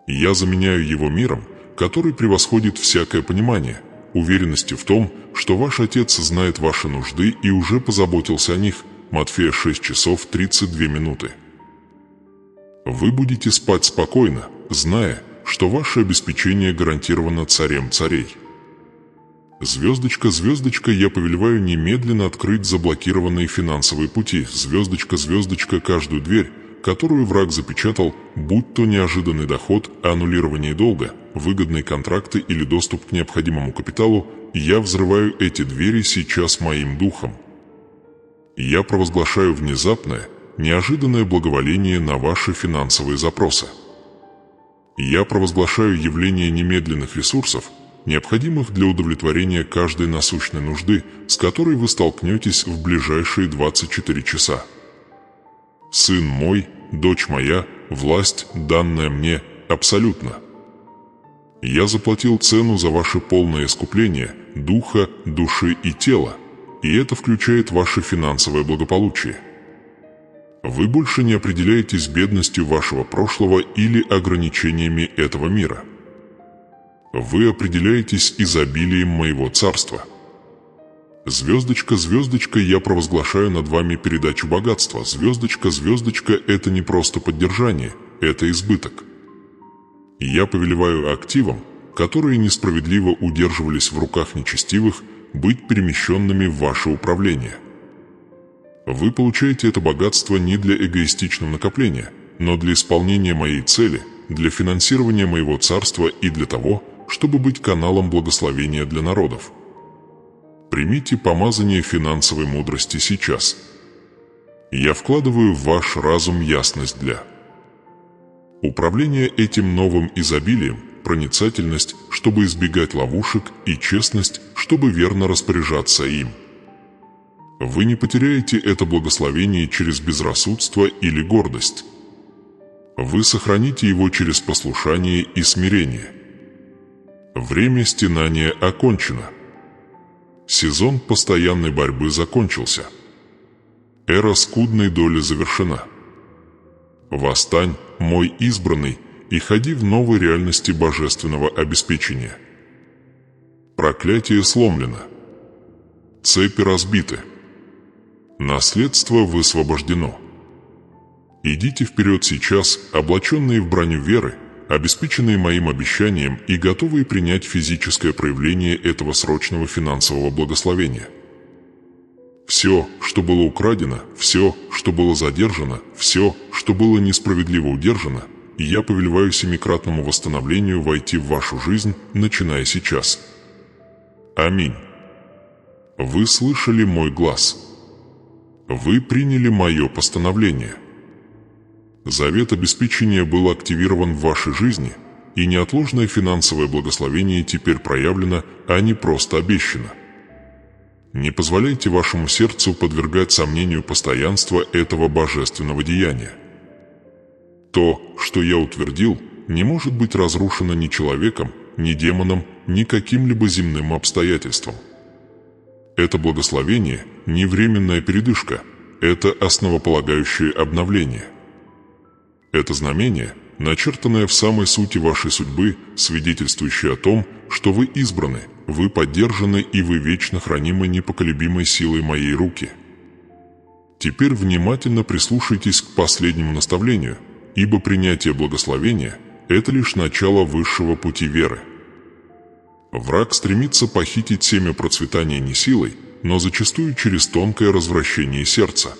Я заменяю его миром, который превосходит всякое понимание, уверенностью в том, что ваш Отец знает ваши нужды и уже позаботился о них. Матфея 6 часов 32 минуты. Вы будете спать спокойно, зная, что ваше обеспечение гарантировано царем царей. Звездочка, звездочка, я повелеваю немедленно открыть заблокированные финансовые пути. Звездочка, звездочка, каждую дверь, которую враг запечатал, будь то неожиданный доход, аннулирование долга, выгодные контракты или доступ к необходимому капиталу, я взрываю эти двери сейчас моим духом. Я провозглашаю внезапное, неожиданное благоволение на ваши финансовые запросы. Я провозглашаю явление немедленных ресурсов, необходимых для удовлетворения каждой насущной нужды, с которой вы столкнетесь в ближайшие 24 часа. Сын мой, дочь моя, власть, данная мне, абсолютно. Я заплатил цену за ваше полное искупление духа, души и тела, и это включает ваше финансовое благополучие. Вы больше не определяетесь бедностью вашего прошлого или ограничениями этого мира. Вы определяетесь изобилием моего царства. Звездочка, звездочка, я провозглашаю над вами передачу богатства. Звездочка, звездочка, это не просто поддержание, это избыток. Я повелеваю активам, которые несправедливо удерживались в руках нечестивых, быть перемещенными в ваше управление. Вы получаете это богатство не для эгоистичного накопления, но для исполнения моей цели, для финансирования моего царства и для того, чтобы быть каналом благословения для народов. Примите помазание финансовой мудрости сейчас. Я вкладываю в ваш разум ясность для управления этим новым изобилием, проницательность, чтобы избегать ловушек, и честность, чтобы верно распоряжаться им. Вы не потеряете это благословение через безрассудство или гордость. Вы сохраните его через послушание и смирение. Время стенания окончено. Сезон постоянной борьбы закончился. Эра скудной доли завершена. Восстань, мой избранный, и ходи в новой реальности божественного обеспечения. Проклятие сломлено. Цепи разбиты. Наследство высвобождено. Идите вперед сейчас, облаченные в броню веры, обеспеченные моим обещанием и готовые принять физическое проявление этого срочного финансового благословения. Все, что было украдено, все, что было задержано, все, что было несправедливо удержано, я повелеваю семикратному восстановлению войти в вашу жизнь, начиная сейчас. Аминь. Вы слышали мой глаз. Вы приняли мое постановление. Завет обеспечения был активирован в вашей жизни, и неотложное финансовое благословение теперь проявлено, а не просто обещано. Не позволяйте вашему сердцу подвергать сомнению постоянства этого божественного деяния. То, что я утвердил, не может быть разрушено ни человеком, ни демоном, ни каким-либо земным обстоятельством. Это благословение – не временная передышка, это основополагающее обновление. Это знамение, начертанное в самой сути вашей судьбы, свидетельствующее о том, что вы избраны, вы поддержаны и вы вечно хранимы непоколебимой силой моей руки. Теперь внимательно прислушайтесь к последнему наставлению, ибо принятие благословения – это лишь начало высшего пути веры. Враг стремится похитить семя процветания не силой, но зачастую через тонкое развращение сердца.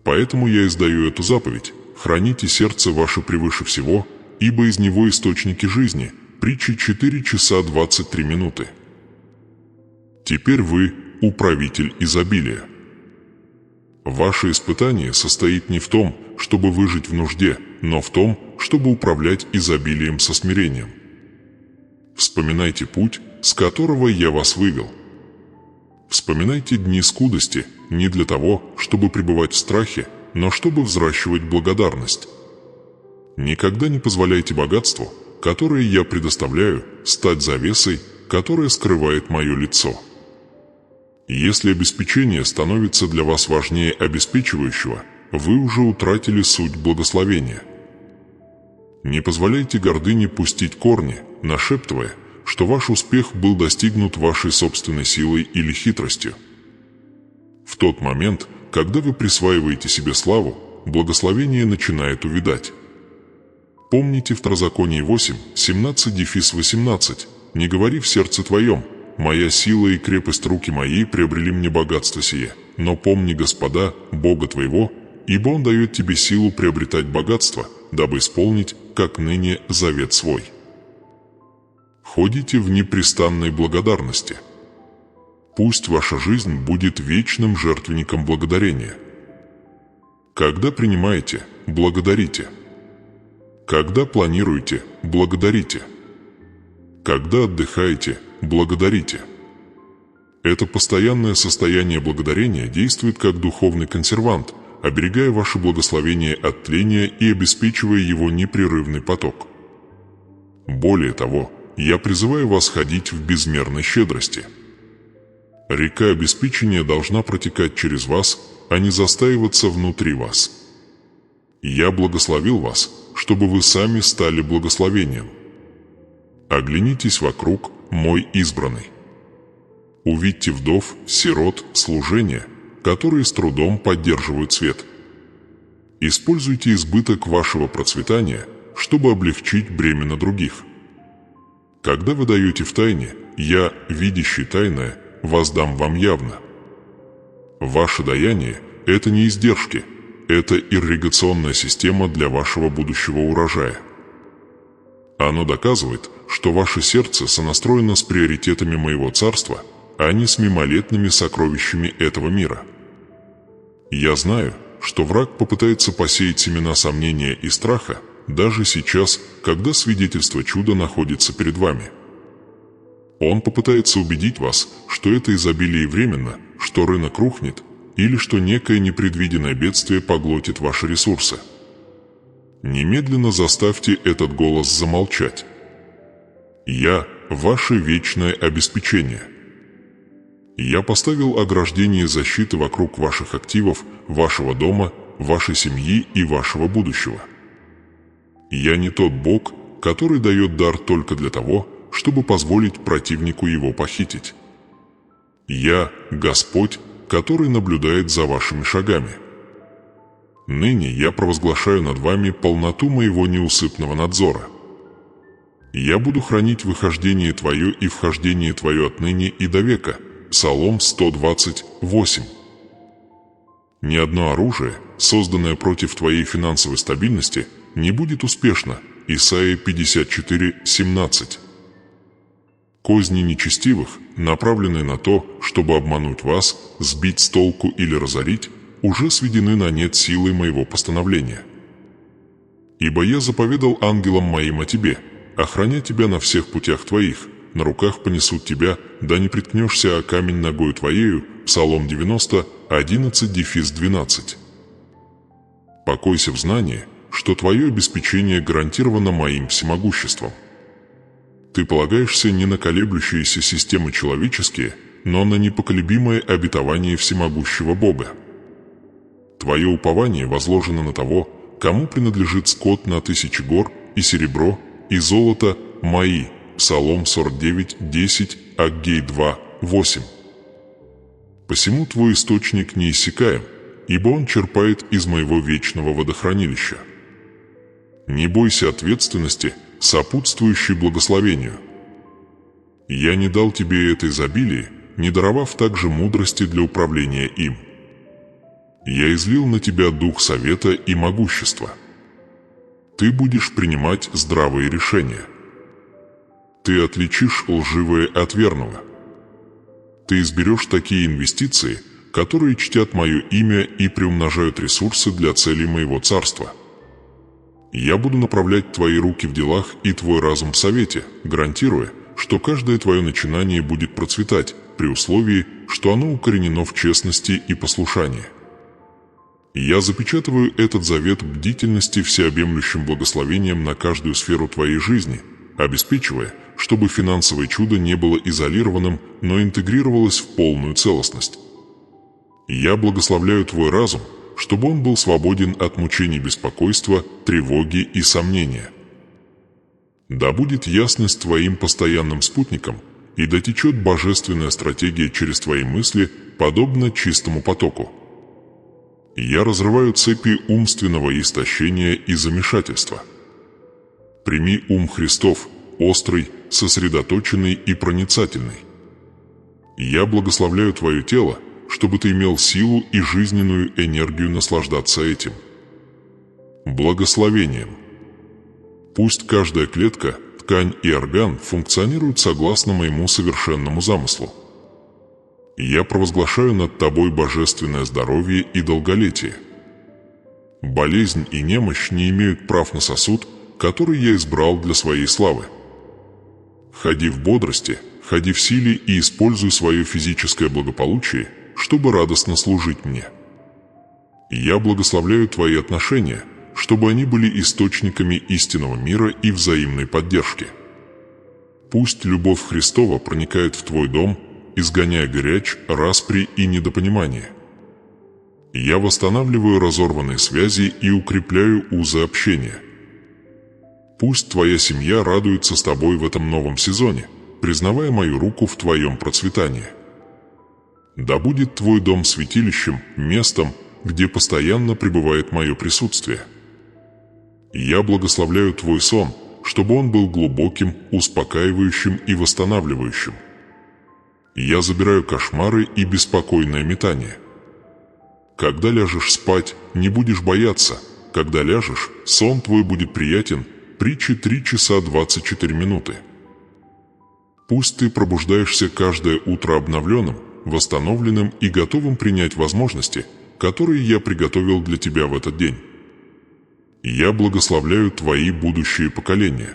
Поэтому я издаю эту заповедь: храните сердце ваше превыше всего, ибо из него источники жизни. Притча 4 часа 23 минуты. Теперь вы – управитель изобилия. Ваше испытание состоит не в том, чтобы выжить в нужде, но в том, чтобы управлять изобилием со смирением. Вспоминайте путь, с которого я вас вывел. Вспоминайте дни скудости не для того, чтобы пребывать в страхе, но чтобы взращивать благодарность. Никогда не позволяйте богатству, которое я предоставляю, стать завесой, которая скрывает мое лицо. Если обеспечение становится для вас важнее обеспечивающего, вы уже утратили суть благословения. Не позволяйте гордыне пустить корни, нашептывая, что ваш успех был достигнут вашей собственной силой или хитростью. В тот момент, когда вы присваиваете себе славу, благословение начинает увядать. Помните Второзаконие 8, 17-18: «Не говори в сердце твоем: моя сила и крепость руки моей приобрели мне богатство сие, но помни Господа, Бога твоего, ибо Он дает тебе силу приобретать богатство, дабы исполнить, как ныне, завет свой». Ходите в непрестанной благодарности. Пусть ваша жизнь будет вечным жертвенником благодарения. Когда принимаете, благодарите. Когда планируете, благодарите. Когда отдыхаете, благодарите. Это постоянное состояние благодарения действует как духовный консервант, оберегая ваше благословение от тления и обеспечивая его непрерывный поток. Более того, я призываю вас ходить в безмерной щедрости. Река обеспечения должна протекать через вас, а не застаиваться внутри вас. Я благословил вас, чтобы вы сами стали благословением. Оглянитесь вокруг, мой избранный. Увидьте вдов, сирот, служения, которые с трудом поддерживают свет. Используйте избыток вашего процветания, чтобы облегчить бремя других. Когда вы даете в тайне, я, видящий тайное, воздам вам явно. Ваше даяние – это не издержки, это ирригационная система для вашего будущего урожая. Оно доказывает, что ваше сердце сонастроено с приоритетами моего царства, а не с мимолетными сокровищами этого мира. Я знаю, что враг попытается посеять семена сомнения и страха, даже сейчас, когда свидетельство чуда находится перед вами. Он попытается убедить вас, что это изобилие временно, что рынок рухнет, или что некое непредвиденное бедствие поглотит ваши ресурсы. Немедленно заставьте этот голос замолчать. Я – ваше вечное обеспечение. Я поставил ограждение защиты вокруг ваших активов, вашего дома, вашей семьи и вашего будущего. Я не тот Бог, который дает дар только для того, чтобы позволить противнику его похитить. Я – Господь, который наблюдает за вашими шагами. Ныне я провозглашаю над вами полноту моего неусыпного надзора. Я буду хранить выхождение твое и вхождение твое отныне и до века. Псалом 128. Ни одно оружие, созданное против твоей финансовой стабильности, не будет успешно. Исайя 54:17. Козни нечестивых, направленные на то, чтобы обмануть вас, сбить с толку или разорить, уже сведены на нет силой моего постановления. Ибо я заповедал ангелам моим о тебе, охраня тебя на всех путях твоих, на руках понесут тебя, да не приткнешься о камень ногою твоею. Псалом 90, 11-12. Покойся в знании, что твое обеспечение гарантировано моим всемогуществом. Ты полагаешься не на колеблющиеся системы человеческие, но на непоколебимое обетование всемогущего Бога. Твое упование возложено на того, кому принадлежит скот на 1000 гор, и серебро, и золото мои. Псалом 49:10, Аггей 2:8. Посему твой источник неиссякаем, ибо он черпает из моего вечного водохранилища. Не бойся ответственности, сопутствующей благословению. Я не дал тебе это изобилие, не даровав также мудрости для управления им. Я излил на тебя дух совета и могущества. Ты будешь принимать здравые решения. Ты отличишь лживое от верного. Ты изберешь такие инвестиции, которые чтят мое имя и приумножают ресурсы для целей моего царства. Я буду направлять твои руки в делах и твой разум в совете, гарантируя, что каждое твое начинание будет процветать, при условии, что оно укоренено в честности и послушании. Я запечатываю этот завет бдительности всеобъемлющим благословением на каждую сферу твоей жизни, обеспечивая, чтобы финансовое чудо не было изолированным, но интегрировалось в полную целостность. Я благословляю твой разум, чтобы он был свободен от мучений беспокойства, тревоги и сомнения. Да будет ясность твоим постоянным спутником, и дотечет божественная стратегия через твои мысли, подобно чистому потоку. Я разрываю цепи умственного истощения и замешательства. Прими ум Христов, острый, сосредоточенный и проницательный. Я благословляю твое тело, чтобы ты имел силу и жизненную энергию наслаждаться этим. Благословением. Пусть каждая клетка, ткань и орган функционируют согласно моему совершенному замыслу. Я провозглашаю над тобой божественное здоровье и долголетие. Болезнь и немощь не имеют прав на сосуд, который я избрал для своей славы. Ходи в бодрости, ходи в силе и используй свое физическое благополучие, чтобы радостно служить мне. Я благословляю твои отношения, чтобы они были источниками истинного мира и взаимной поддержки. Пусть любовь Христова проникает в твой дом, изгоняя горячь, распри и недопонимание. Я восстанавливаю разорванные связи и укрепляю узы общения. Пусть твоя семья радуется с тобой в этом новом сезоне, признавая мою руку в твоем процветании. Да будет твой дом святилищем, местом, где постоянно пребывает мое присутствие. Я благословляю твой сон, чтобы он был глубоким, успокаивающим и восстанавливающим. Я забираю кошмары и беспокойное метание. Когда ляжешь спать, не будешь бояться. Когда ляжешь, сон твой будет приятен. Притчи 3 часа 24 минуты. Пусть ты пробуждаешься каждое утро обновленным, восстановленным и готовым принять возможности, которые я приготовил для тебя в этот день. Я благословляю твои будущие поколения.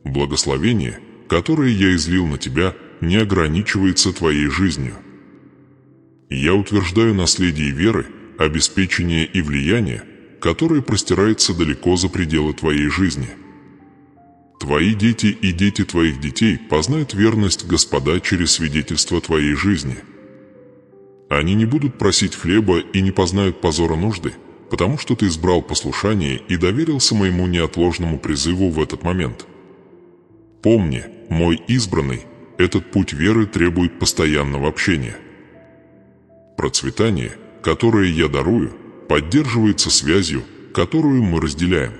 Благословение, которое я излил на тебя, не ограничивается твоей жизнью. Я утверждаю наследие веры, обеспечение и влияние, которое простирается далеко за пределы твоей жизни. Твои дети и дети твоих детей познают верность Господа через свидетельство твоей жизни. Они не будут просить хлеба и не познают позора нужды, потому что ты избрал послушание и доверился моему неотложному призыву в этот момент. Помни, мой избранный, этот путь веры требует постоянного общения. Процветание, которое я дарую, поддерживается связью, которую мы разделяем.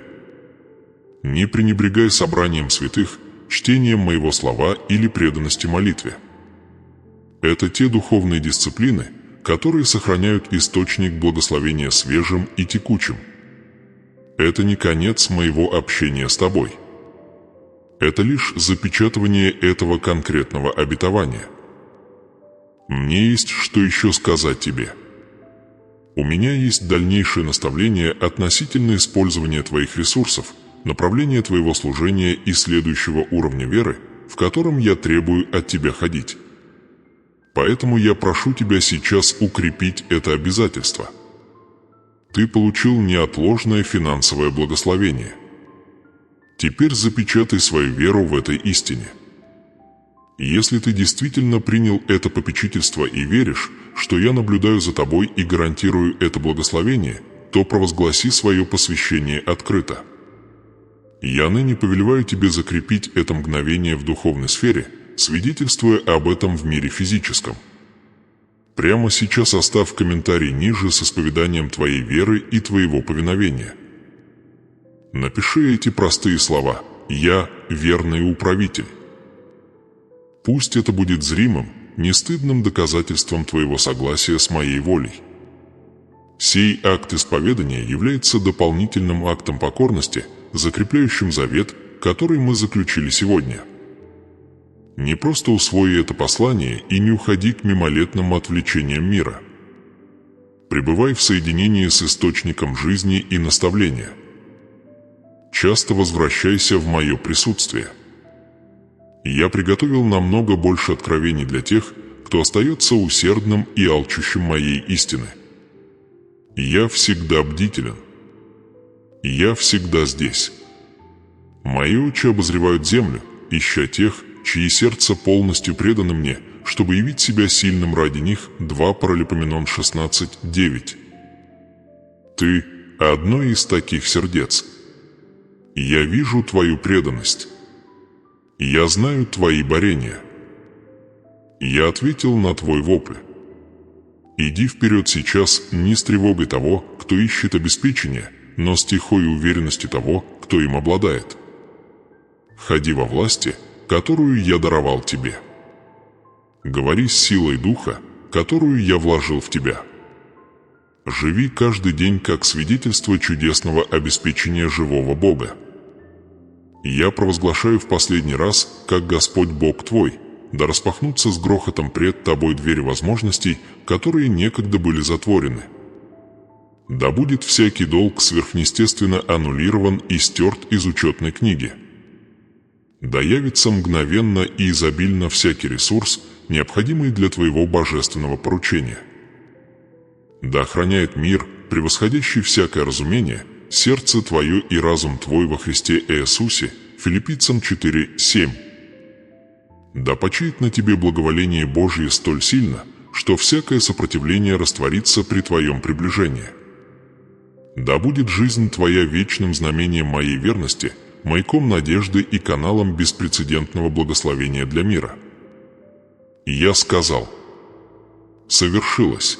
Не пренебрегай собранием святых, чтением моего слова или преданностью молитве. Это те духовные дисциплины, которые сохраняют источник благословения свежим и текучим. Это не конец моего общения с тобой. Это лишь запечатывание этого конкретного обетования. Мне есть что еще сказать тебе. У меня есть дальнейшее наставление относительно использования твоих ресурсов, направления твоего служения и следующего уровня веры, в котором я требую от тебя ходить. Поэтому я прошу тебя сейчас укрепить это обязательство. Ты получил неотложное финансовое благословение. Теперь запечатай свою веру в этой истине. Если ты действительно принял это попечительство и веришь, что я наблюдаю за тобой и гарантирую это благословение, то провозгласи свое посвящение открыто. Я ныне повелеваю тебе закрепить это мгновение в духовной сфере, свидетельствуя об этом в мире физическом. Прямо сейчас оставь комментарий ниже с исповеданием твоей веры и твоего повиновения. Напиши эти простые слова: «Я верный управитель». Пусть это будет зримым, нестыдным доказательством твоего согласия с моей волей. Сей акт исповедания является дополнительным актом покорности, закрепляющим завет, который мы заключили сегодня. Не просто усвои это послание и не уходи к мимолетным отвлечениям мира. Пребывай в соединении с источником жизни и наставления. Часто возвращайся в мое присутствие. Я приготовил намного больше откровений для тех, кто остается усердным и алчущим моей истины. Я всегда бдителен. Я всегда здесь. Мои очи обозревают землю, ища тех, чьи сердца полностью преданы мне, чтобы явить себя сильным ради них. 2 Паралипоменон 16:9. Ты – одно из таких сердец. Я вижу твою преданность. Я знаю твои борения. Я ответил на твой вопль. Иди вперед сейчас не с тревогой того, кто ищет обеспечения, но с тихой уверенностью того, кто им обладает. Ходи во власти, которую я даровал тебе. Говори с силой духа, которую я вложил в тебя. Живи каждый день как свидетельство чудесного обеспечения живого Бога. Я провозглашаю в последний раз, как Господь Бог твой, да распахнутся с грохотом пред тобой двери возможностей, которые некогда были затворены. Да будет всякий долг сверхъестественно аннулирован и стерт из учетной книги. Да явится мгновенно и изобильно всякий ресурс, необходимый для твоего божественного поручения. Да охраняет мир, превосходящий всякое разумение, сердце твое и разум твой во Христе Иисусе. Филиппийцам 4:7. Да почиет на тебе благоволение Божие столь сильно, что всякое сопротивление растворится при твоем приближении. Да будет жизнь твоя вечным знамением моей верности, маяком надежды и каналом беспрецедентного благословения для мира. И я сказал: совершилось.